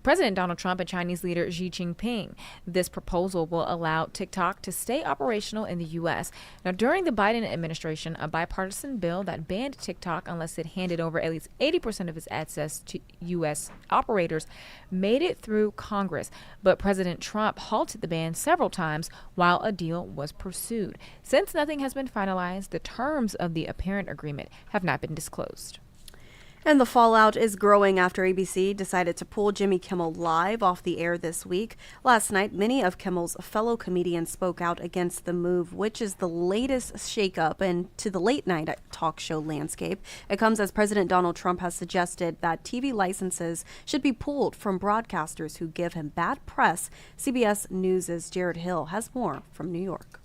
President Donald Trump and Chinese leader Xi Jinping. This proposal will allow TikTok to stay operational in the U.S. Now, during the Biden administration, a bipartisan bill that banned TikTok unless it handed over at least 80% of its assets to U.S. operators made it through Congress. But President Trump halted the ban several times while a deal was pursued. Since nothing has been finalized, the terms of the apparent agreement have not been disclosed. And the fallout is growing after ABC decided to pull Jimmy Kimmel Live off the air this week. Last night, many of Kimmel's fellow comedians spoke out against the move, which is the latest shakeup into the late-night talk show landscape. It comes as President Donald Trump has suggested that TV licenses should be pulled from broadcasters who give him bad press. CBS News' Jared Hill has more from New York.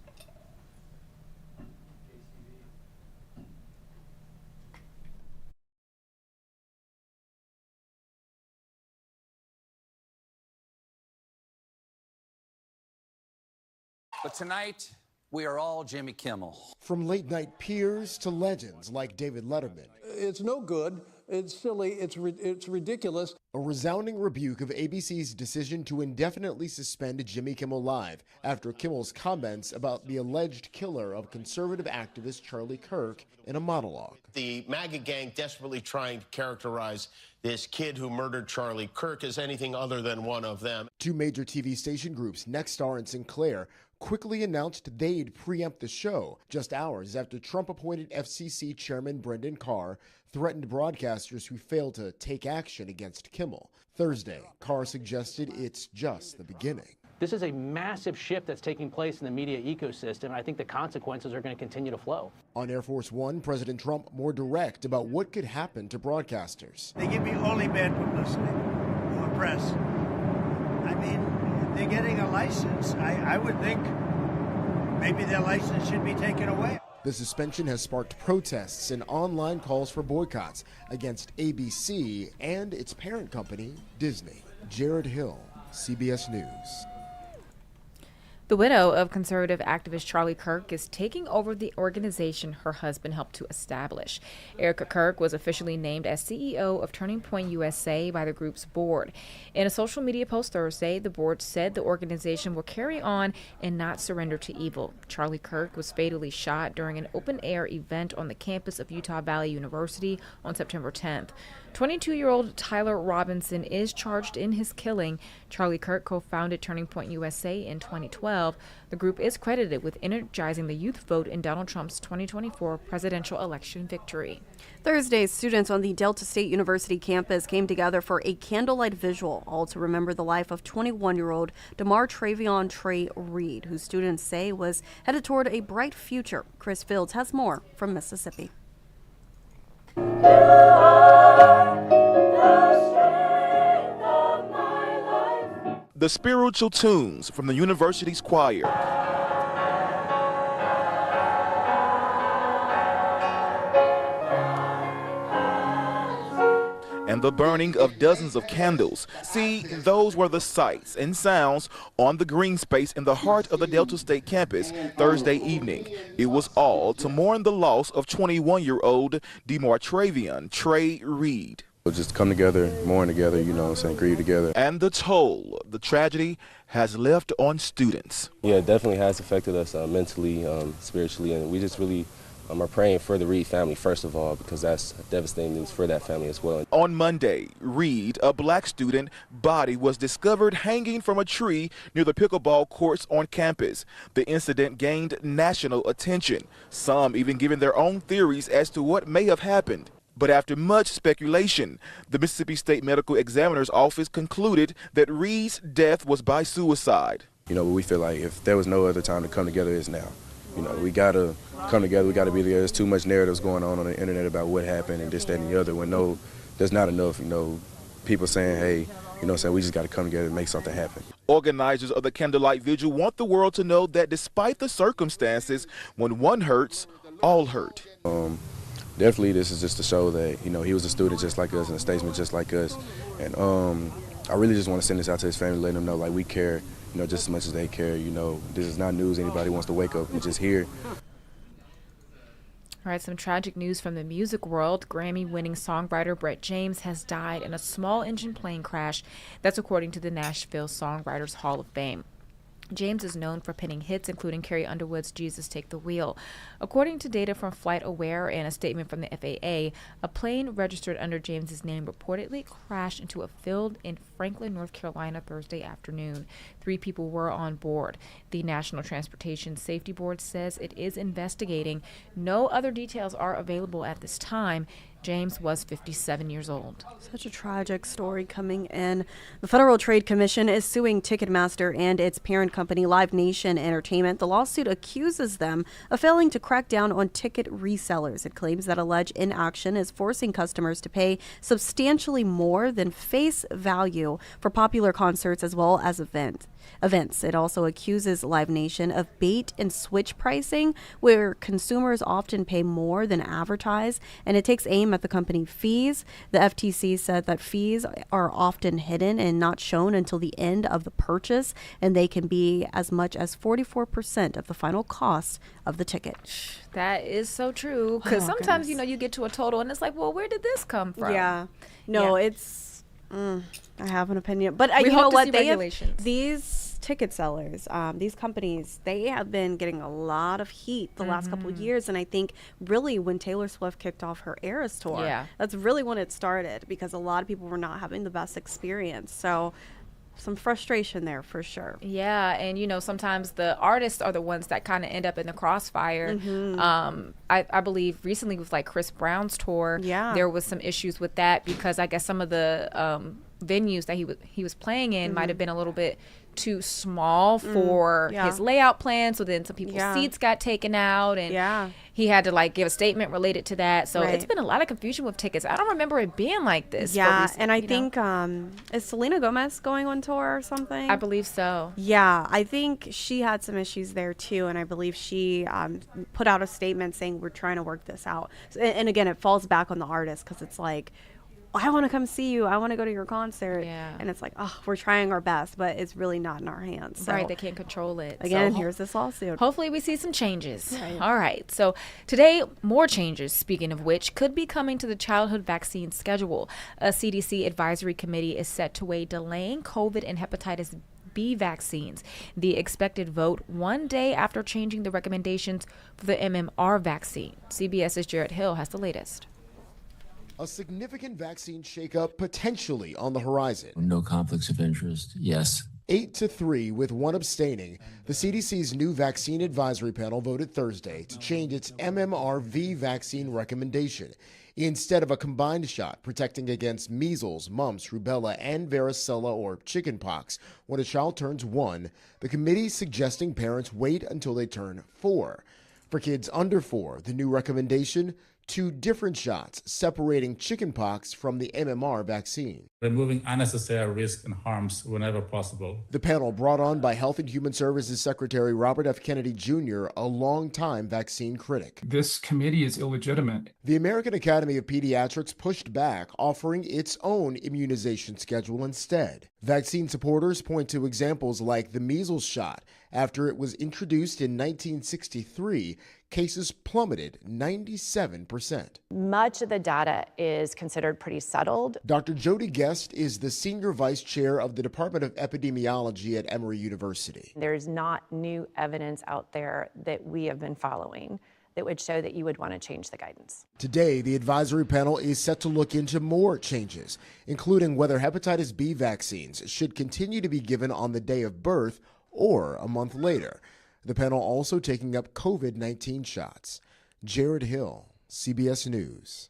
But tonight, we are all Jimmy Kimmel. From late-night peers to legends like David Letterman. It's no good. It's silly. It's ridiculous. A resounding rebuke of ABC's decision to indefinitely suspend Jimmy Kimmel Live after Kimmel's comments about the alleged killer of conservative activist Charlie Kirk in a monologue. The MAGA gang desperately trying to characterize this kid who murdered Charlie Kirk as anything other than one of them. Two major TV station groups, Nexstar and Sinclair, quickly announced they'd preempt the show just hours after Trump-appointed FCC Chairman Brendan Carr threatened broadcasters who failed to take action against Kimmel. Thursday, Carr suggested it's just the beginning. This is a massive shift that's taking place in the media ecosystem, and I think the consequences are going to continue to flow. On Air Force One, President Trump more direct about what could happen to broadcasters. They give me only bad publicity from the press. I mean, they're getting a license. I would think maybe their license should be taken away. The suspension has sparked protests and online calls for boycotts against ABC and its parent company, Disney. Jared Hill, CBS News. The widow of conservative activist Charlie Kirk is taking over the organization her husband helped to establish. Erica Kirk was officially named as CEO of Turning Point USA by the group's board. In a social media post Thursday, the board said the organization will carry on and not surrender to evil. Charlie Kirk was fatally shot during an open-air event on the campus of Utah Valley University on September 10th. 22-year-old Tyler Robinson is charged in his killing. Charlie Kirk co-founded Turning Point USA in 2012. The group is credited with energizing the youth vote in Donald Trump's 2024 presidential election victory. Thursday, students on the Delta State University campus came together for a candlelight visual, all to remember the life of 21-year-old DeMar Travion Trey Reed, who students say was headed toward a bright future. Chris Fields has more from Mississippi. The spiritual tunes from the university's choir. And the burning of dozens of candles. See, those were the sights and sounds on the green space in the heart of the Delta State campus Thursday evening. It was all to mourn the loss of 21-year-old DeMar Travion Trey Reed. Just come together, mourn together, you know what I'm saying, grieve together. And the toll the tragedy has left on students. Yeah, it definitely has affected us mentally, spiritually, and we just really are praying for the Reed family, first of all, because that's devastating news for that family as well. On Monday, Reed, a black student, body was discovered hanging from a tree near the pickleball courts on campus. The incident gained national attention, some even giving their own theories as to what may have happened. But after much speculation, the Mississippi State Medical Examiner's Office concluded that Reed's death was by suicide. You know, we feel like if there was no other time to come together, it's now. You know, we got to come together, we got to be together. There's too much narratives going on the internet about what happened and this, that, and the other, when there's not enough, people saying, hey, we just got to come together and make something happen. Organizers of the Candlelight Vigil want the world to know that despite the circumstances, when one hurts, all hurt. Definitely, this is just to show that, he was a student just like us and a statesman just like us. And I really just want to send this out to his family, letting them know, like, we care, just as much as they care. This is not news anybody wants to wake up and just hear. All right, some tragic news from the music world. Grammy-winning songwriter Brett James has died in a small-engine plane crash. That's according to the Nashville Songwriters Hall of Fame. James is known for penning hits, including Carrie Underwood's Jesus Take the Wheel. According to data from FlightAware and a statement from the FAA, a plane registered under James's name reportedly crashed into a field in Franklin, North Carolina, Thursday afternoon. 3 people were on board. The National Transportation Safety Board says it is investigating. No other details are available at this time. James was 57 years old. Such a tragic story coming in. The Federal Trade Commission is suing Ticketmaster and its parent company, Live Nation Entertainment. The lawsuit accuses them of failing to crack down on ticket resellers. It claims that alleged inaction is forcing customers to pay substantially more than face value for popular concerts as well as events. It also accuses Live Nation of bait and switch pricing, where consumers often pay more than advertised, and it takes aim at the company fees. The FTC said that fees are often hidden and not shown until the end of the purchase, and they can be as much as 44% of the final cost of the ticket. That is so true, because sometimes, you get to a total and it's like, well, where did this come from? Yeah. No, it's... I have an opinion, but we you know what? These ticket sellers, these companies, they have been getting a lot of heat the last couple of years, and I think really when Taylor Swift kicked off her Eras tour, that's really when it started, because a lot of people were not having the best experience. So some frustration there for sure. Yeah, and sometimes the artists are the ones that kind of end up in the crossfire. I believe recently with like Chris Brown's tour, there was some issues with that, because I guess some of the venues that he was playing in might have been a little bit too small for his layout plan, so then some people's seats got taken out, and he had to like give a statement related to that. So it's been a lot of confusion with tickets. I don't remember it being like this. And I think is Selena Gomez going on tour or something? I believe so. Yeah, I think she had some issues there too, and I believe she put out a statement saying we're trying to work this out. And again, it falls back on the artist, because it's like, I want to come see you. I want to go to your concert. Yeah. And it's like, we're trying our best, but it's really not in our hands. So, right. They can't control it. Again, here's this lawsuit. Hopefully we see some changes. Right. All right. So today, more changes, speaking of which, could be coming to the childhood vaccine schedule. A CDC advisory committee is set to weigh delaying COVID and hepatitis B vaccines. The expected vote one day after changing the recommendations for the MMR vaccine. CBS's Jared Hill has the latest. A significant vaccine shakeup potentially on the horizon. No conflicts of interest, yes. 8-3 with one abstaining, the CDC's new vaccine advisory panel voted Thursday to change its MMRV vaccine recommendation. Instead of a combined shot protecting against measles, mumps, rubella, and varicella or chickenpox when a child turns 1, the committee is suggesting parents wait until they turn 4. For kids under 4, the new recommendation, 2 different shots separating chickenpox from the MMR vaccine. Removing unnecessary risk and harms whenever possible. The panel, brought on by Health and Human Services Secretary Robert F. Kennedy Jr., a longtime vaccine critic. This committee is illegitimate. The American Academy of Pediatrics pushed back, offering its own immunization schedule instead. Vaccine supporters point to examples like the measles shot. After it was introduced in 1963, cases plummeted 97%. Much of the data is considered pretty settled. Dr. Jody Guest is the senior vice chair of the Department of Epidemiology at Emory University. There's not new evidence out there that we have been following that would show that you would want to change the guidance. Today, the advisory panel is set to look into more changes, including whether hepatitis B vaccines should continue to be given on the day of birth or a month later. The panel also taking up COVID-19 shots. Jared Hill, CBS News.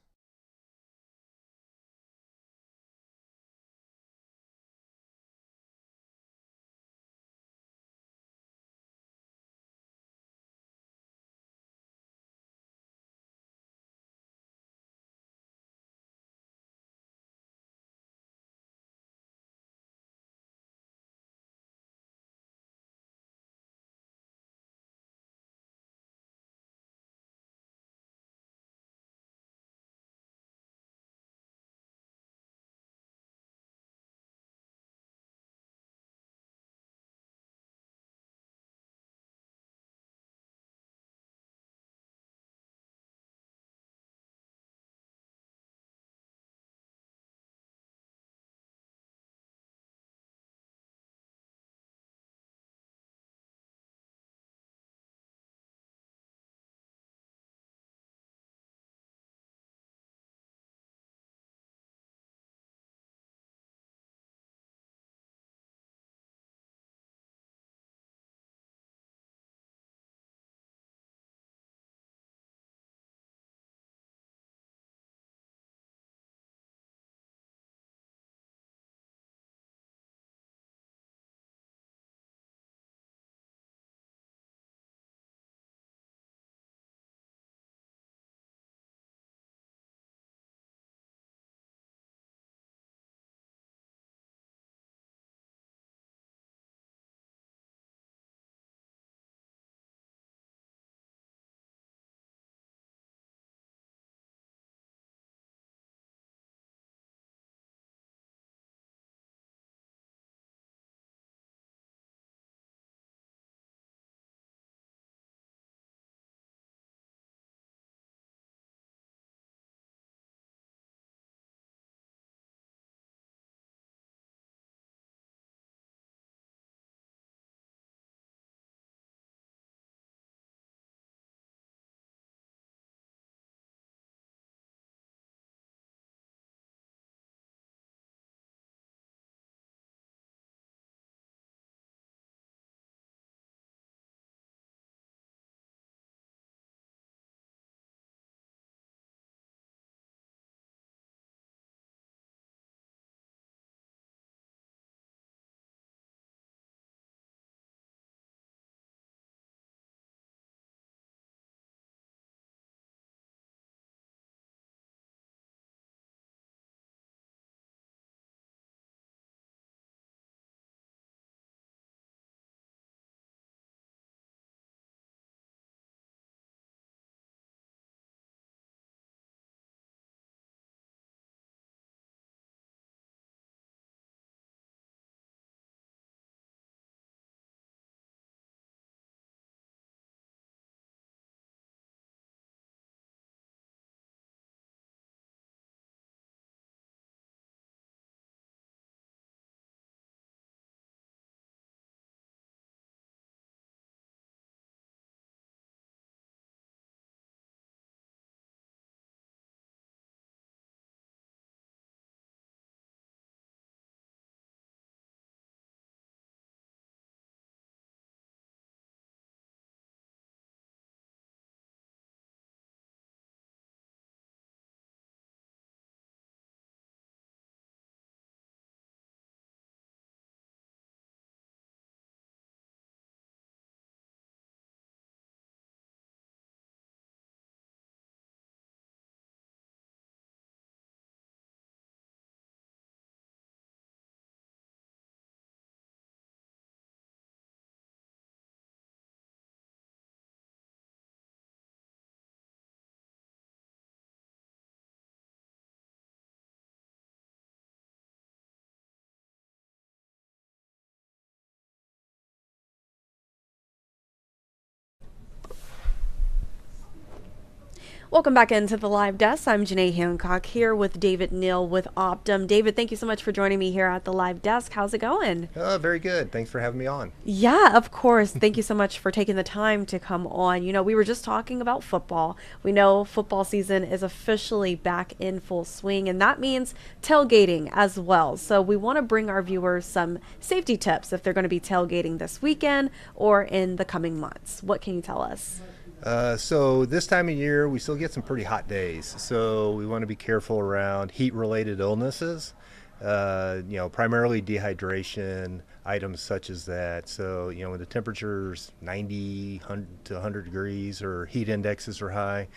Welcome back into the live desk. I'm Janae Hancock here with David Neal with Optum. David, thank you so much for joining me here at the live desk. How's it going? Very good. Thanks for having me on. Yeah, of course. Thank you so much for taking the time to come on. You know, we were just talking about football. We know football season is officially back in full swing, and that means tailgating as well. So we want to bring our viewers some safety tips if they're going to be tailgating this weekend or in the coming months. What can you tell us? So this time of year, we still get some pretty hot days. So we want to be careful around heat-related illnesses, primarily dehydration, items such as that. So, when the temperature's 90 to 100 degrees or heat indexes are high,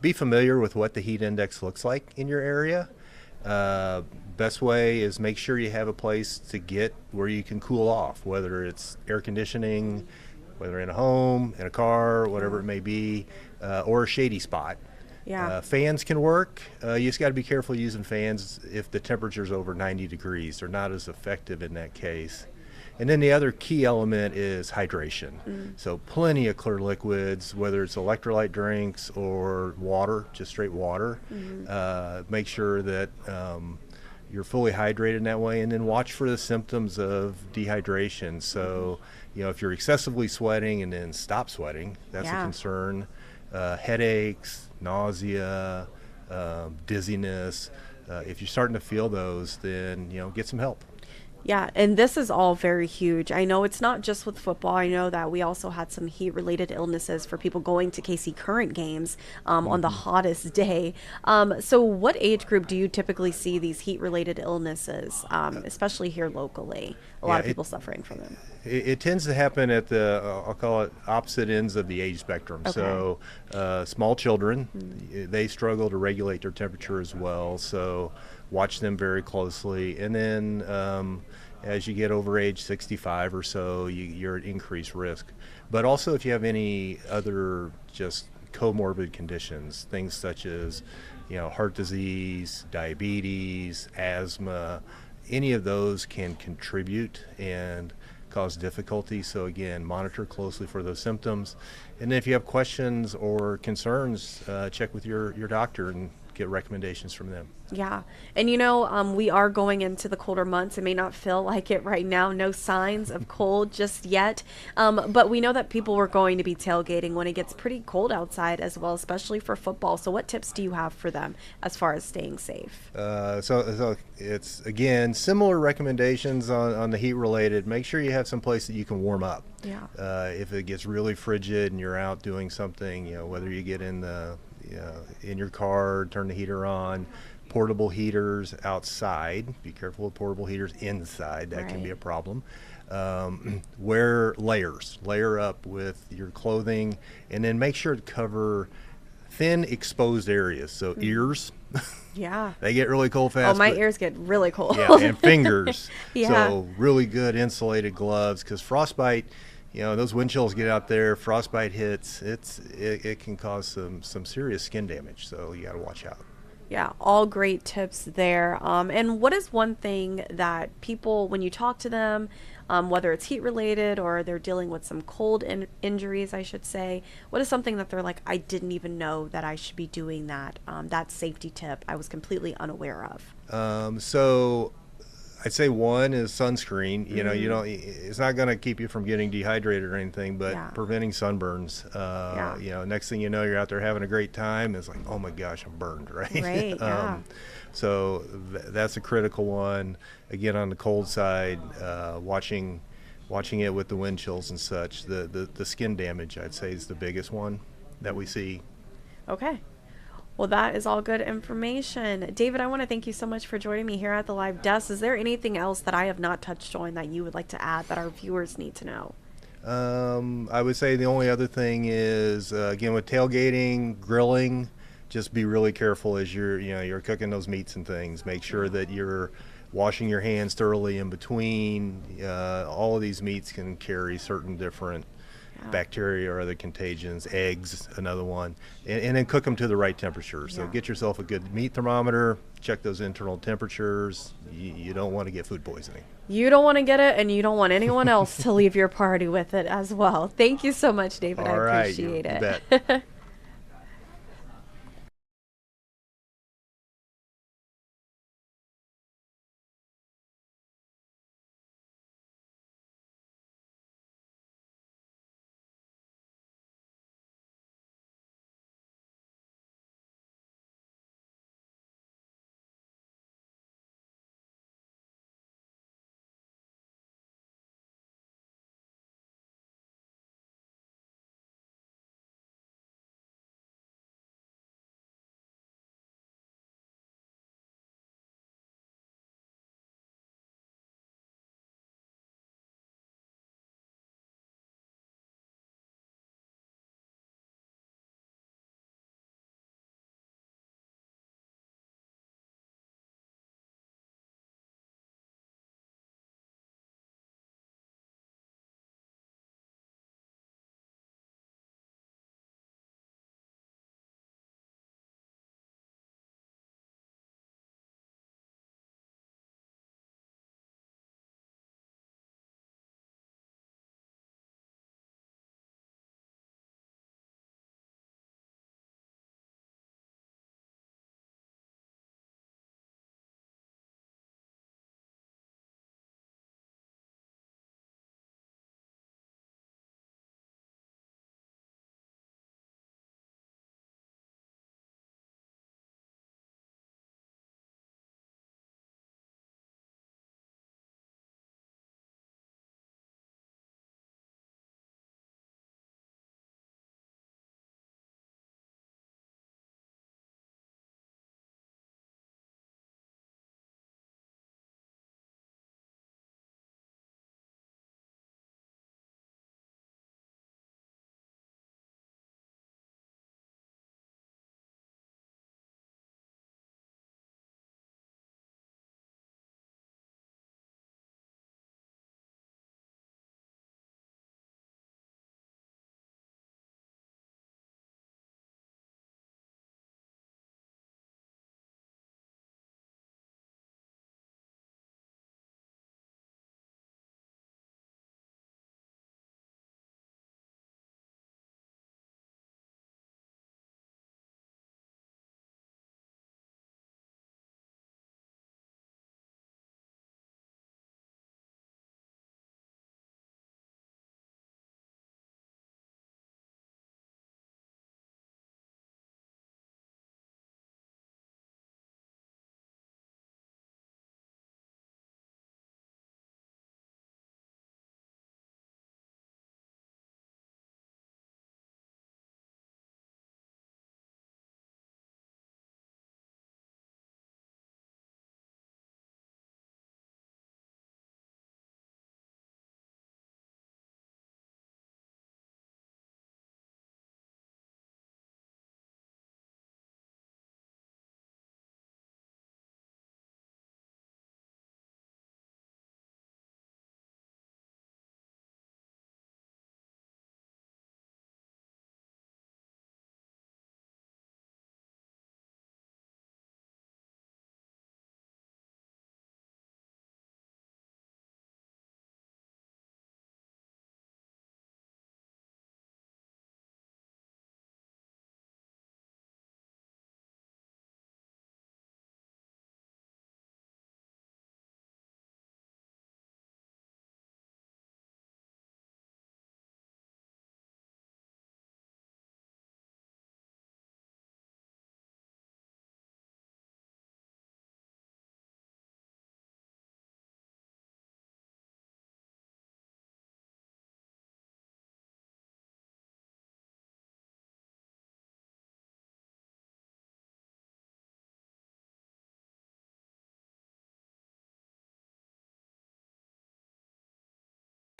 be familiar with what the heat index looks like in your area. Best way is make sure you have a place to get where you can cool off, whether it's air conditioning, whether in a home, in a car, whatever it may be, or a shady spot. Yeah. Fans can work. You just got to be careful using fans if the temperature's over 90 degrees. They're not as effective in that case. And then the other key element is hydration. So plenty of clear liquids, whether it's electrolyte drinks or water, just straight water. Make sure that you're fully hydrated in that way, and then watch for the symptoms of dehydration. So, if you're excessively sweating and then stop sweating, that's a concern. Headaches, nausea, dizziness. If you're starting to feel those, then, get some help. Yeah, and this is all very huge. I know it's not just with football. I know that we also had some heat-related illnesses for people going to KC Current games on the hottest day. So what age group do you typically see these heat-related illnesses, especially here locally? A lot of people suffering from them. It tends to happen at the, I'll call it, opposite ends of the age spectrum. Okay. So small children, they struggle to regulate their temperature as well. So watch them very closely. And then as you get over age 65 or so, you're at increased risk. But also if you have any other just comorbid conditions, things such as, heart disease, diabetes, asthma, any of those can contribute and cause difficulty. So again, monitor closely for those symptoms. And then if you have questions or concerns, check with your doctor and get recommendations from them. Yeah. And we are going into the colder months. It may not feel like it right now. No signs of cold just yet. But we know that people were going to be tailgating when it gets pretty cold outside as well, especially for football. So what tips do you have for them as far as staying safe? So it's, again, similar recommendations on the heat related. Make sure you have some place that you can warm up. Yeah. If it gets really frigid and you're out doing something, whether you get in your car, turn the heater on, portable heaters outside. Be careful with portable heaters inside. That can be a problem. Wear layers. Layer up with your clothing, and then make sure to cover thin exposed areas. So ears. Yeah. They get really cold fast. Oh, my ears get really cold. Yeah, and fingers. Yeah. So really good insulated gloves, because frostbite, those wind chills get out there, frostbite hits, it can cause some serious skin damage. So you got to watch out. Yeah, all great tips there. And what is one thing that people, when you talk to them, whether it's heat related or they're dealing with some cold injuries, I should say, what is something that they're like, I didn't even know that I should be doing that, that safety tip I was completely unaware of? So I'd say one is sunscreen. It's not going to keep you from getting dehydrated or anything, but preventing sunburns. Next thing you know, you're out there having a great time. It's like, oh my gosh, I'm burned, right? Right. Yeah. So that's a critical one. Again, on the cold side, watching it with the wind chills and such. The skin damage, I'd say, is the biggest one that we see. Okay. Well, that is all good information. David, I want to thank you so much for joining me here at the live desk. Is there anything else that I have not touched on that you would like to add that our viewers need to know? I would say the only other thing is, again, with tailgating, grilling, just be really careful as you're cooking those meats and things. Make sure that you're washing your hands thoroughly in between. All of these meats can carry certain different bacteria or other contagions, eggs, another one, and then cook them to the right temperature. So get yourself a good meat thermometer, check those internal temperatures. You don't want to get food poisoning. You don't want to get it, and you don't want anyone else to leave your party with it as well. Thank you so much, David. All I right, appreciate you it. bet.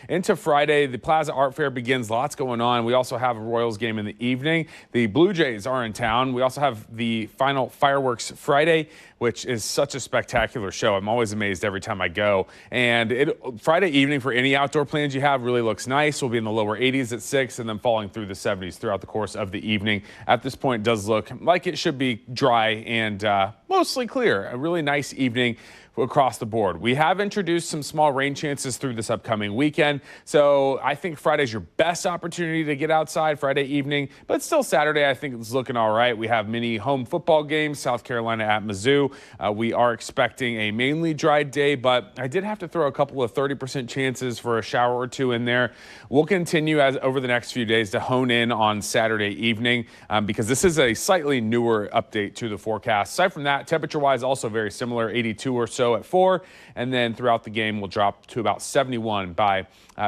Into Friday, the Plaza Art Fair begins. Lots going on. We also have a Royals game in the evening. The Blue Jays are in town. We also have the final Fireworks Friday, which is such a spectacular show. I'm always amazed every time I go. And Friday evening, for any outdoor plans you have, really looks nice. We'll be in the lower 80s at 6 and then falling through the 70s throughout the course of the evening. At this point, it does look like it should be dry and mostly clear. A really nice evening across the board. We have introduced some small rain chances through this upcoming weekend, so I think Friday's your best opportunity to get outside Friday evening, but still Saturday I think it's looking all right. We have many home football games, South Carolina at Mizzou. We are expecting a mainly dry day, but I did have to throw a couple of 30% chances for a shower or two in there. We'll continue over the next few days to hone in on Saturday evening because this is a slightly newer update to the forecast. Aside from that, temperature-wise also very similar, 82 or so at 4, and then throughout the game we'll drop to about 71 by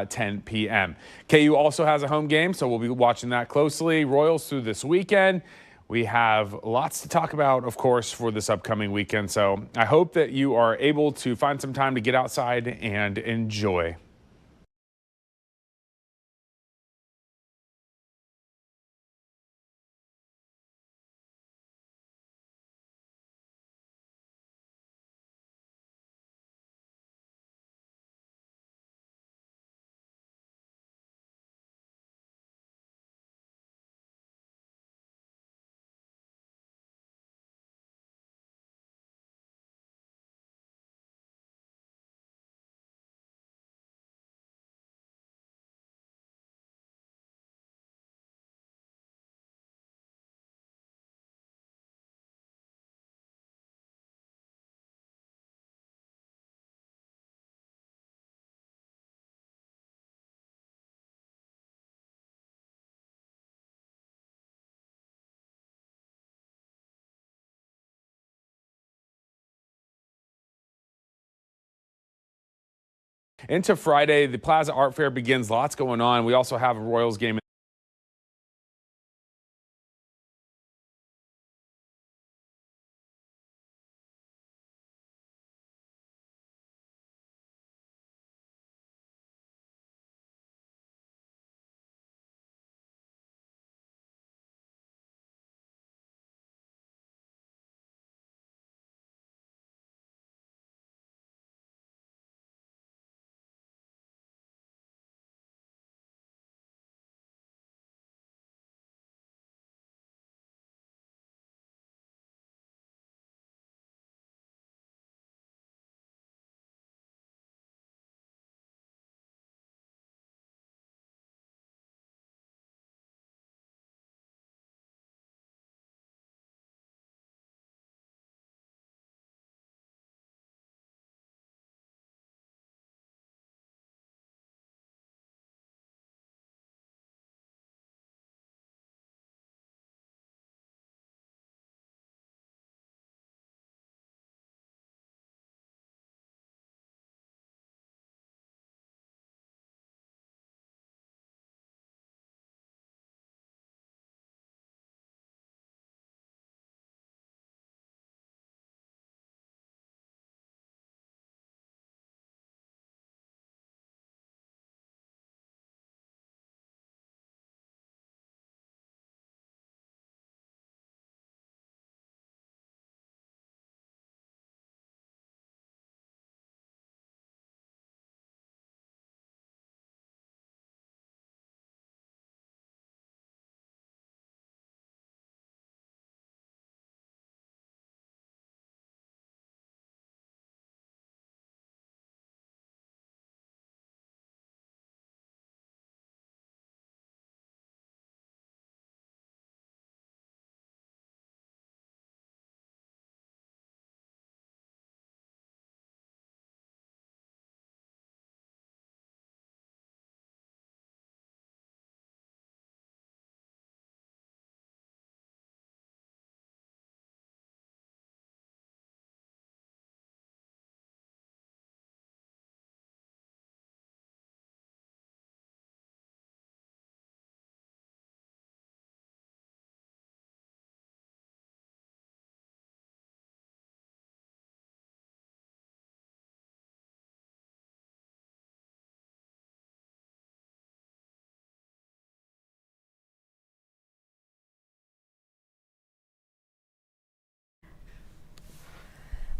10 p.m. KU also has a home game, so we'll be watching that closely. Royals through this weekend. We have lots to talk about, of course, for this upcoming weekend, so I hope that you are able to find some time to get outside and enjoy. Into Friday, the Plaza Art Fair begins. Lots going on. We also have a Royals game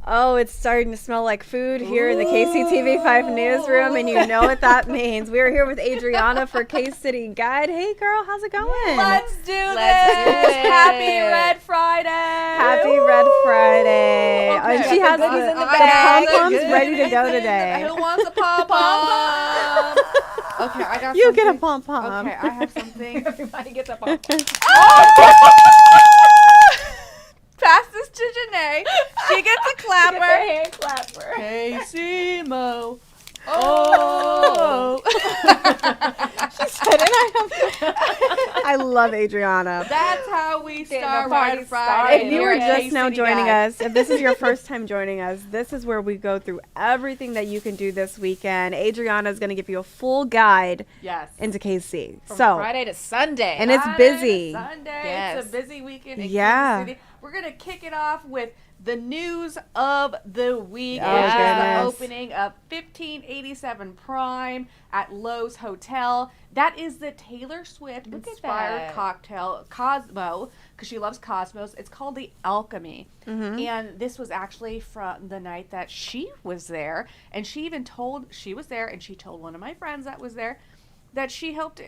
Oh, it's starting to smell like food here in the KCTV5 newsroom, and you know what that means. We're here with Adriana for K-City Guide. Hey, girl, how's it going? Let's do this. Happy Red Friday. Happy Red Friday. Okay. She has the pom-poms ready to go today. Who wants a pom-pom? Okay, I got You something. get a pom-pom. Okay, I have something. Everybody gets a pom-pom. Pass this to Janae. She gets a clapper. Hand clapper. KCMO. Oh. She said it. I love Adriana. That's how we start party Red Friday. If you were here at just now KCTV joining Guide. us, if this is your first time joining us, this is where we go through everything that you can do this weekend. Adriana is going to give you a full guide into KC. From so Friday to Sunday. And it's Friday to busy. Sunday. Yes. It's a busy weekend in Yeah. Kansas City. We're going to kick it off with the news of the week. Oh, It is the goodness. opening of 1587 Prime at Lowe's Hotel. That is the Taylor Swift inspired that. cocktail, Cosmo, because she loves Cosmos. It's called the Alchemy. Mhm. And this was actually from the night that she was there. And she even told, she was there, and she told one of my friends that was there that she helped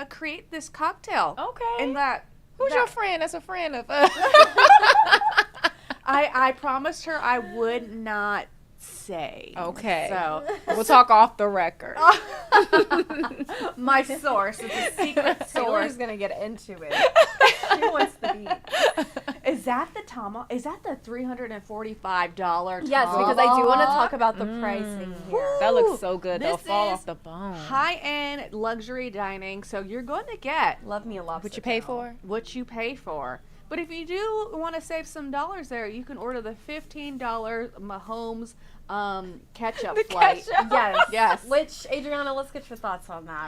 create this cocktail. Okay. And that. Who's your friend? That's a friend of. I promised her I would not say. Okay. So We'll talk off the record. my source. It's a secret source. Taylor's going to get into it. She wants the beat. Is that the Is that the $345? Yes, because I do want to talk about the pricing here. That looks so good. They'll This fall is off the bone. high-end luxury dining, so you're going to get Love me a lobster. What you pay for? what you pay for. But if you do want to save some dollars there, you can order the $15 Mahomes ketchup flight. Ketchup. Yes. Which, Adriana, let's get your thoughts on that.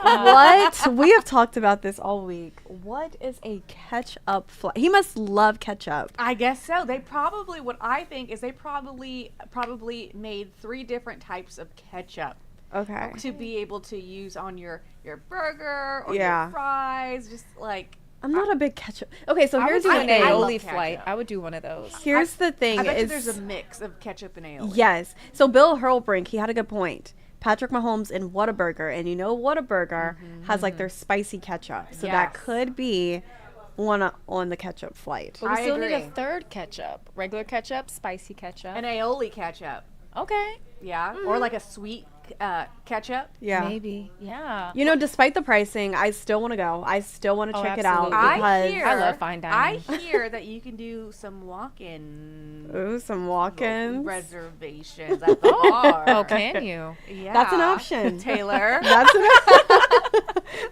What? We have talked about this all week. What is a ketchup flight? He must love ketchup. I guess so. They probably, what I think is they probably made 3 different types of ketchup. Okay. To be able to use on your burger or Yeah. your fries, just like. I'm not a big ketchup. Okay, so I here's would the do an thing. aioli flight. I would do one of those. Here's the thing. I bet you is there's a mix of ketchup and aioli. Yes. So Bill Hurlbrink, he had a good point. Patrick Mahomes in Whataburger, and you know Whataburger has like their spicy ketchup, so that Yes. could be one on the ketchup flight. But we I still need a agree. third ketchup. Regular ketchup, spicy ketchup. An aioli ketchup. Okay. Yeah. Or like a sweet ketchup. Yeah. Maybe. Yeah. You know, despite the pricing, I still want to go. I still want to Oh, check it out absolutely. because I love fine dining. I hear that you can do some walk-in ooh, some walk-ins. reservations at the bar. Oh, can you? Yeah. That's an option, Taylor.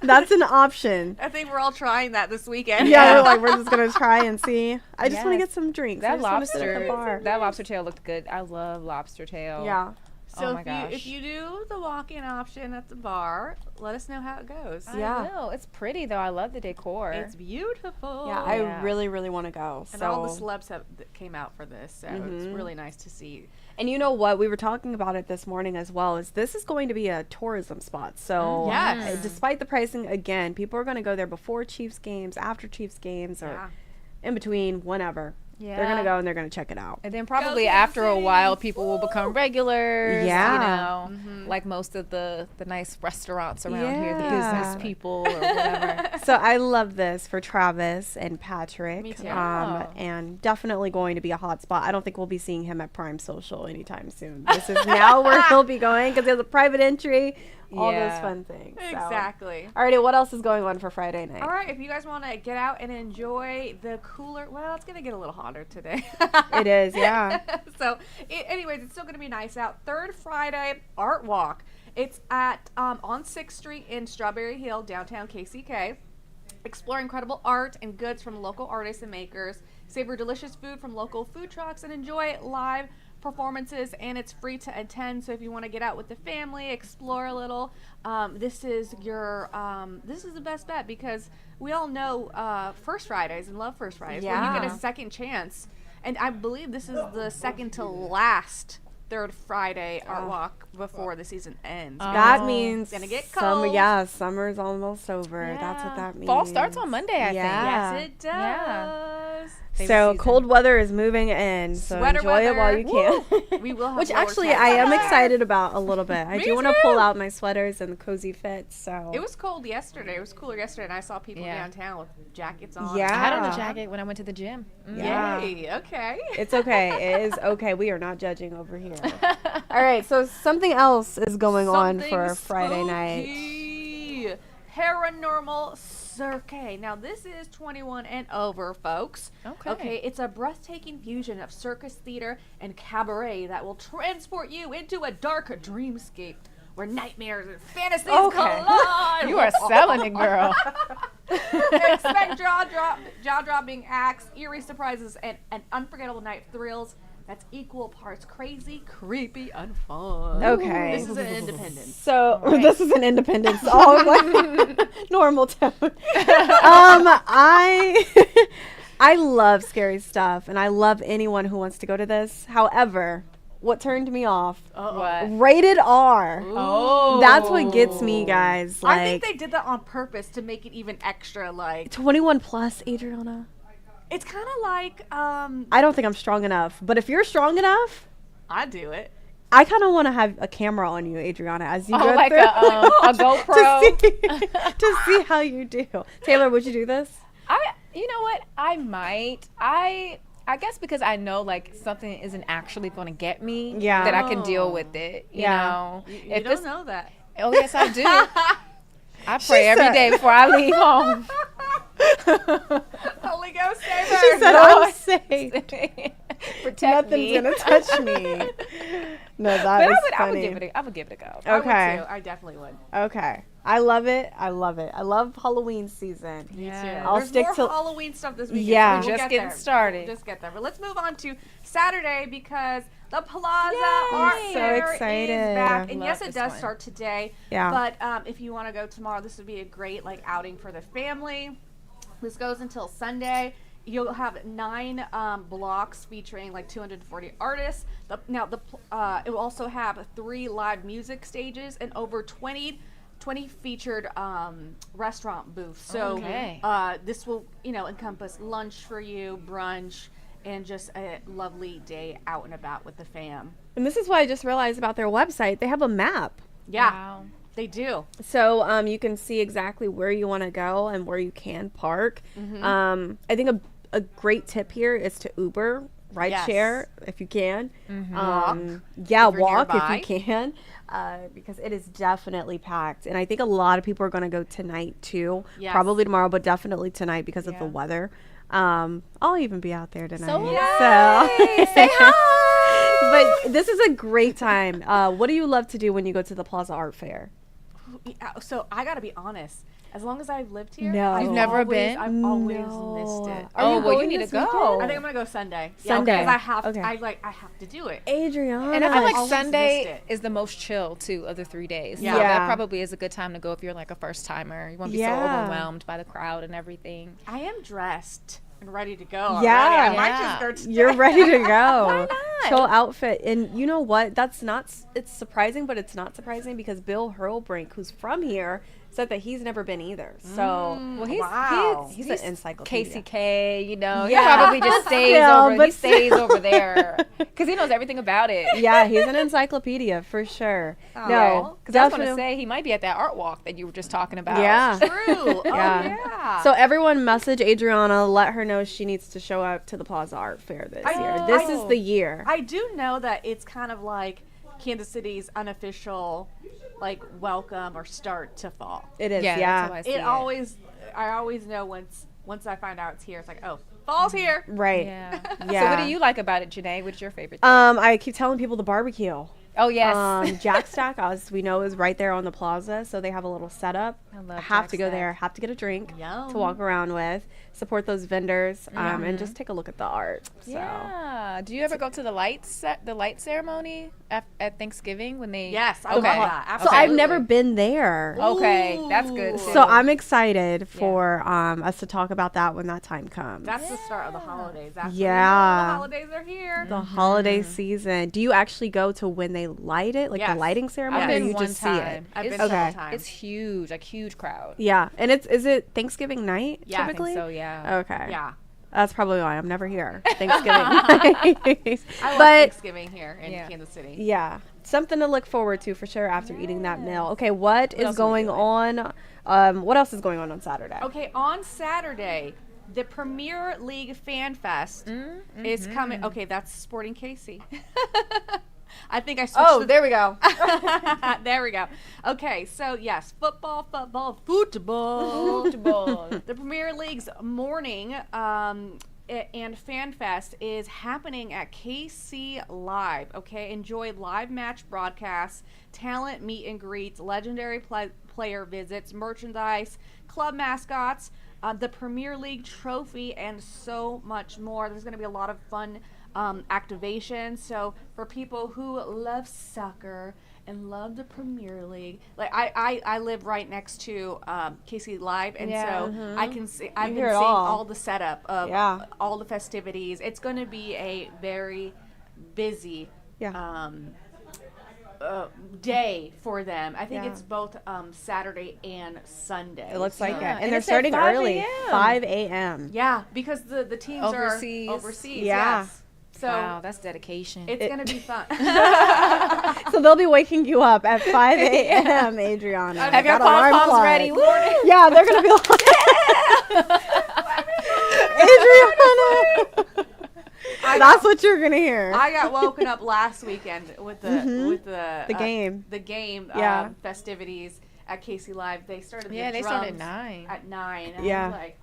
That's an option. I think we're all trying that this weekend. Yeah, we're just gonna try and see. I just want to Yes. get some drinks. That I just wanna sit at the bar. lobster, that lobster tail looked good. I love lobster tail. Yeah. So oh my if gosh. you do the walk-in option at the bar, let us know how it goes. Yeah. I will. It's pretty though. I love the decor. It's beautiful. Yeah, I really, really want to go. And so. all the celebs that came out for this, so it's really nice to see. And you know what? We were talking about it this morning as well. Is this is going to be a tourism spot? So Yes. despite the pricing, again, people are going to go there before Chiefs games, after Chiefs games, or in between, whenever. They're going to go and they're going to check it out. And then probably after a while, people will become regulars. Yeah. You know, like most of the nice restaurants around here, the Yeah. business people or whatever. So I love this for Travis and Patrick. Me too. And definitely going to be a hot spot. I don't think we'll be seeing him at Prime Social anytime soon. This is now where he'll be going because there's a private entry, all those Yeah. fun things. So. Exactly. All right, what else is going on for Friday night? All right, if you guys want to get out and enjoy the cooler, well, it's going to get a little hotter today. It is, yeah. So, anyways, it's still going to be nice out. Third Friday Art Walk. It's at on 6th Street in Strawberry Hill, downtown KCK. Explore incredible art and goods from local artists and makers. Savor delicious food from local food trucks and enjoy live performances, and it's free to attend. So if you want to get out with the family, explore a little, this is the best bet, because we all know First Fridays and love First Fridays where you get a second chance. And I believe this is the second to last third Friday Art Walk before the season ends. That means it's gonna get summer. cold. Yeah, summer's almost over. That's what that means. Fall starts on Monday, I think. Yes, it does. Yeah. So cold weather is moving in. So Sweater enjoy it while you can. We will have Which lower actually temps. I am excited about a little bit. I Me do want to too. pull out my sweaters and the cozy fits. So It was cold yesterday. It was cooler yesterday, and I saw people downtown with jackets on. Yeah. I had on a jacket when I went to the gym. Yeah. Yay. Okay. It's okay. It is okay. We are not judging over here. All right. So something else is going on for Friday night. Spooky. Paranormal Cirque. Now this is 21 and over, folks. Okay. It's a breathtaking fusion of circus theater and cabaret that will transport you into a dark dreamscape where nightmares and fantasies collide. You are selling it, girl. Expect jaw-dropping acts, eerie surprises, and an unforgettable night of thrills that's equal parts crazy, creepy, and fun. Okay. This is an Independence. So this is an Independence. All like normal tone. I love scary stuff, and I love anyone who wants to go to this. However, what turned me off? What? Rated R. Oh. That's what gets me, guys. Like, I think they did that on purpose to make it even extra, like 21 plus, Adriana. it's kind of like I don't think I'm strong enough, but if you're strong enough, I do it. I kind of want to have a camera on you, Adriana, as you go like through a GoPro to see how you do. Taylor, would you do this? You know what? I might. I guess because I know like something isn't actually going to get me. Yeah. That I can deal with it. You know. You don't know that. Oh yes, I do. I pray every day before I leave home. Holy Ghost, save her. She said, Lord. I'm safe. Protect me. Nothing's going to touch me. No, that is I would funny. give it a go. I would Okay. too. I definitely would. Okay. I love it. I love it. I love Halloween season. Me too. I'll There's stick more to Halloween stuff this weekend. Yeah. So we'll Just get getting there. started. Just get there. But let's move on to Saturday because the Plaza Yay. Art So Fair excited. is back. And Love yes, it this does one. start today. Yeah. But if you want to go tomorrow, this would be a great like outing for the family. This goes until Sunday. You'll have 9 blocks featuring like 240 artists. It will also have 3 live music stages and over 20 featured restaurant booths. So this will encompass lunch for you, brunch, and just a lovely day out and about with the fam. And this is what I just realized about their website. They have a map. Yeah. Wow. They do. So you can see exactly where you want to go and where you can park. I think a great tip here is to Uber, rideshare if you can. Walk. Yeah, if you're walk nearby. if you can. Because it is definitely packed. And I think a lot of people are going to go tonight too. Yes. Probably tomorrow, but definitely tonight because of the weather. I'll even be out there tonight. Say hi. But this is a great time. What do you love to do when you go to the Plaza Art Fair? So I gotta be honest. As long as I've lived here, No. I've You've never always, been? I've always missed it. Are you well, you going need to this go. weekend? I think I'm gonna go Sunday. Sunday. because I have. Okay. I have to do it. Adriana. And I feel like always missed Sunday it. is the most chill too of the 3 days. Yeah. So Yeah. that probably is a good time to go if you're like a first timer. You won't be so overwhelmed by the crowd and everything. I am dressed and ready to go. already. Yeah. I might just go today. You're ready to go. Why not? Chill outfit. And you know what? It's surprising, but it's not surprising because Bill Hurlbrink, who's from here, said that he's never been either. So Well, he's Wow. he's an encyclopedia. KCK, he Yeah. probably just stays Still, over. but He stays over there because he knows everything about it. Yeah, he's an encyclopedia for sure. Aw. No, Because I was going to definitely. say he might be at that art walk that you were just talking about. Yeah. True. Yeah. yeah. So everyone message Adriana, let her know she needs to show up to the Plaza Art Fair this year. This is the year. I do know that it's kind of like Kansas City's unofficial, like welcome or start to fall. It is, Yeah, yeah. that's how I see it. I always know once I find out it's here, it's like, oh, fall's here. Right. Yeah. Yeah. So what do you like about it, Janae? What's your favorite thing? I keep telling people the barbecue. Oh, yes. Jack Stack, as we know, is right there on the plaza, so they have a little setup. I love have Jack to go Stack. there, have to get a drink Yum. to walk around with, support those vendors, and just take a look at the art. So. Yeah. Do you ever go to the light ceremony at Thanksgiving when they? Yes, I Okay. love that. So Absolutely. I've never been there. Okay, that's good. Ooh. too. So I'm excited for us to talk about that when that time comes. That's the start of the holidays. That's when Yeah. the holidays are here. The holiday season. Do you actually go to when they light it, like Yes. the lighting ceremony, I've or been you one just time. see it? I've been It's- several Okay. times. It's huge, like huge crowd. Yeah, and is it Thanksgiving night Yeah, I think typically? so, yeah. Okay. Yeah. That's probably why I'm never here. Thanksgiving. I love Thanksgiving here in Kansas City. Yeah. Something to look forward to for sure after eating that meal. Okay, what is going on? What else is going on Saturday? Okay, on Saturday, the Premier League Fan Fest is coming. Okay, that's Sporting KC. I think I switched. Oh, there we go. There we go. Okay, so yes, football. The Premier League's morning and Fan Fest is happening at KC Live. Okay, enjoy live match broadcasts, talent meet and greets, legendary player visits, merchandise, club mascots, the Premier League trophy, and so much more. There's going to be a lot of fun activations. So for people who love soccer and love the Premier League, like I live right next to KC Live, and so I can see. I've been seeing all the setup of all the festivities. It's going to be a very busy day for them. I think it's both Saturday and Sunday. It looks like it. And they're starting early, 5 a.m. Yeah, because the teams overseas. are overseas. Yeah. Yes. So wow, that's dedication. It's going to be fun. So they'll be waking you up at 5 a.m., Adriana. Have your pom-poms ready. Yeah, they're going to be like, Adriana. That's what you're gonna hear. I got woken up last weekend with the game. The game festivities at KC Live. They started. Yeah, they started at 9. At 9. And yeah. I was like,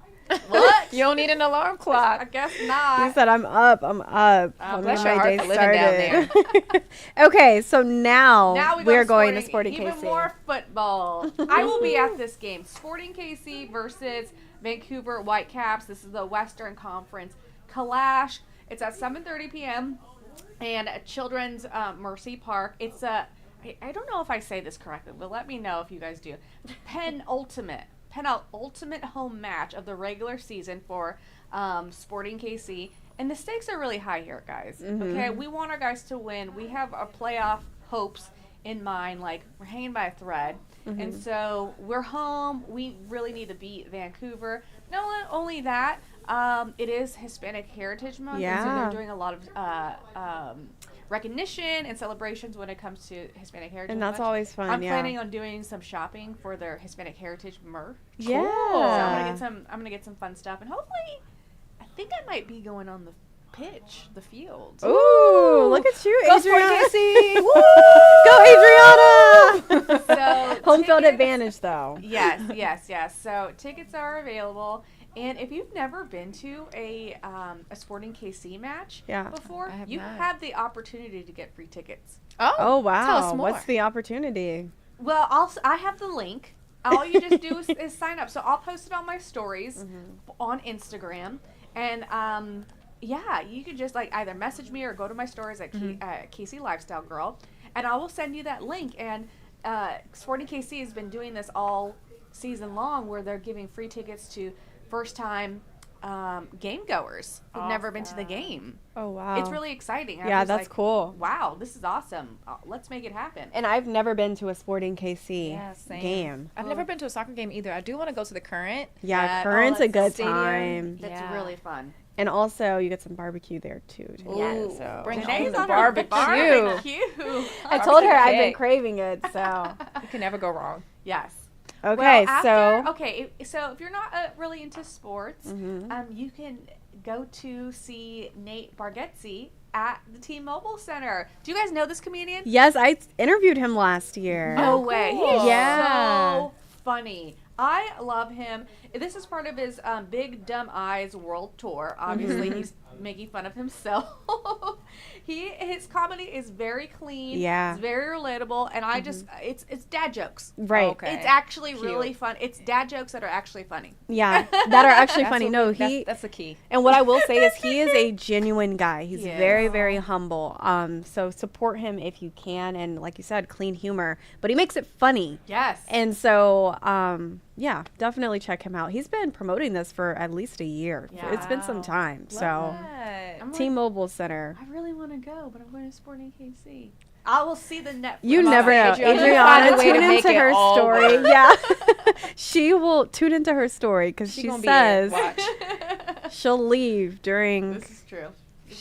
what? You don't need an alarm clock. I guess not. He said, "I'm up. I'm up." Bless your heart for living down there. Okay, so now we're going to Sporting even KC. More football. I will be at this game. Sporting KC versus Vancouver Whitecaps. This is the Western Conference Clash. It's at 7:30 p.m. and at Children's Mercy Park. It's I don't know if I say this correctly, but let me know if you guys do. Penultimate home match of the regular season for Sporting KC. And the stakes are really high here, guys. Okay, we want our guys to win. We have our playoff hopes in mind. Like, we're hanging by a thread. And so we're home. We really need to beat Vancouver. Not only that, it is Hispanic Heritage Month. Yeah. And so they're doing a lot of recognition and celebrations when it comes to Hispanic Heritage And that's Month. always fun. I'm planning on doing some shopping for their Hispanic Heritage merch. Yeah. So I'm gonna get some fun stuff, and hopefully, I think I might be going on the pitch, the field. Ooh, look at you, Go Adriana. Sporting KC. Go, Adriana. So Home field advantage, though. Yes. So tickets are available. And if you've never been to a Sporting KC match before, you have the opportunity to get free tickets. Oh wow! Tell us more. What's the opportunity? Well, I have the link. All you just do is sign up. So I'll post it on my stories on Instagram, and you could just like either message me or go to my stories at KC Lifestyle Girl, and I will send you that link. And Sporting KC has been doing this all season long, where they're giving free tickets to first-time game goers who've never been to the game. Oh, wow. It's really exciting. Yeah, that's cool. Wow, this is awesome. Let's make it happen. And I've never been to a Sporting KC game. I've never been to a soccer game either. I do want to go to the Current. Yeah, Current's a good time. That's really fun. And also, you get some barbecue there, too. Yeah, so. Bring Janae's home the on barbecue. I told her I've been craving it, so. You can never go wrong. Yes. Okay, so if you're not really into sports, you can go to see Nate Bargatze at the T-Mobile Center. Do you guys know this comedian? Yes, I interviewed him last year. No way. Cool. He's Yeah. so funny. I love him. This is part of his Big Dumb Eyes World Tour. Obviously, he's making fun of himself. His comedy is very clean. Yeah. It's very relatable, and I just it's dad jokes. Right. Okay. It's actually really fun. It's dad jokes that are actually funny. Yeah, that are actually funny. No, that's the key. And what I will say is he is a genuine guy. He's very, very humble. So support him if you can. And like you said, clean humor, but he makes it funny. Yes. And so, yeah, definitely check him out. He's been promoting this for at least a year. Yeah. It's been some time. Love so that. T-Mobile Center. I really want to go, but I'm going to Sporting KC. I will see the Netflix. You never know. Adriana, tune into her story. Yeah. She will tune into her story because she says she'll leave during. This is true.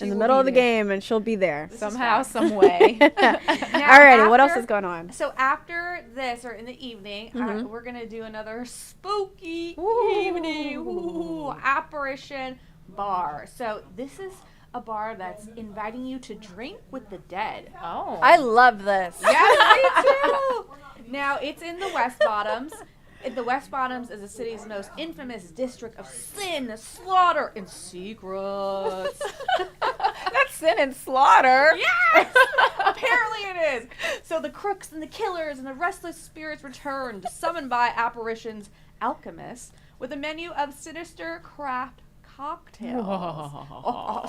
In the middle of the game, and she'll be there somehow, some way. Alrighty, what else is going on? So after this, or in the evening, we're gonna do another spooky evening apparition bar. So this is a bar that's inviting you to drink with the dead. Oh, I love this. Yes, me too. Now it's in the West Bottoms. The West Bottoms is the city's most infamous district of sin, slaughter, and secrets. That's sin and slaughter. Yes! Apparently it is. So the crooks and the killers and the restless spirits returned, summoned by apparitions, alchemists, with a menu of sinister craft cocktails.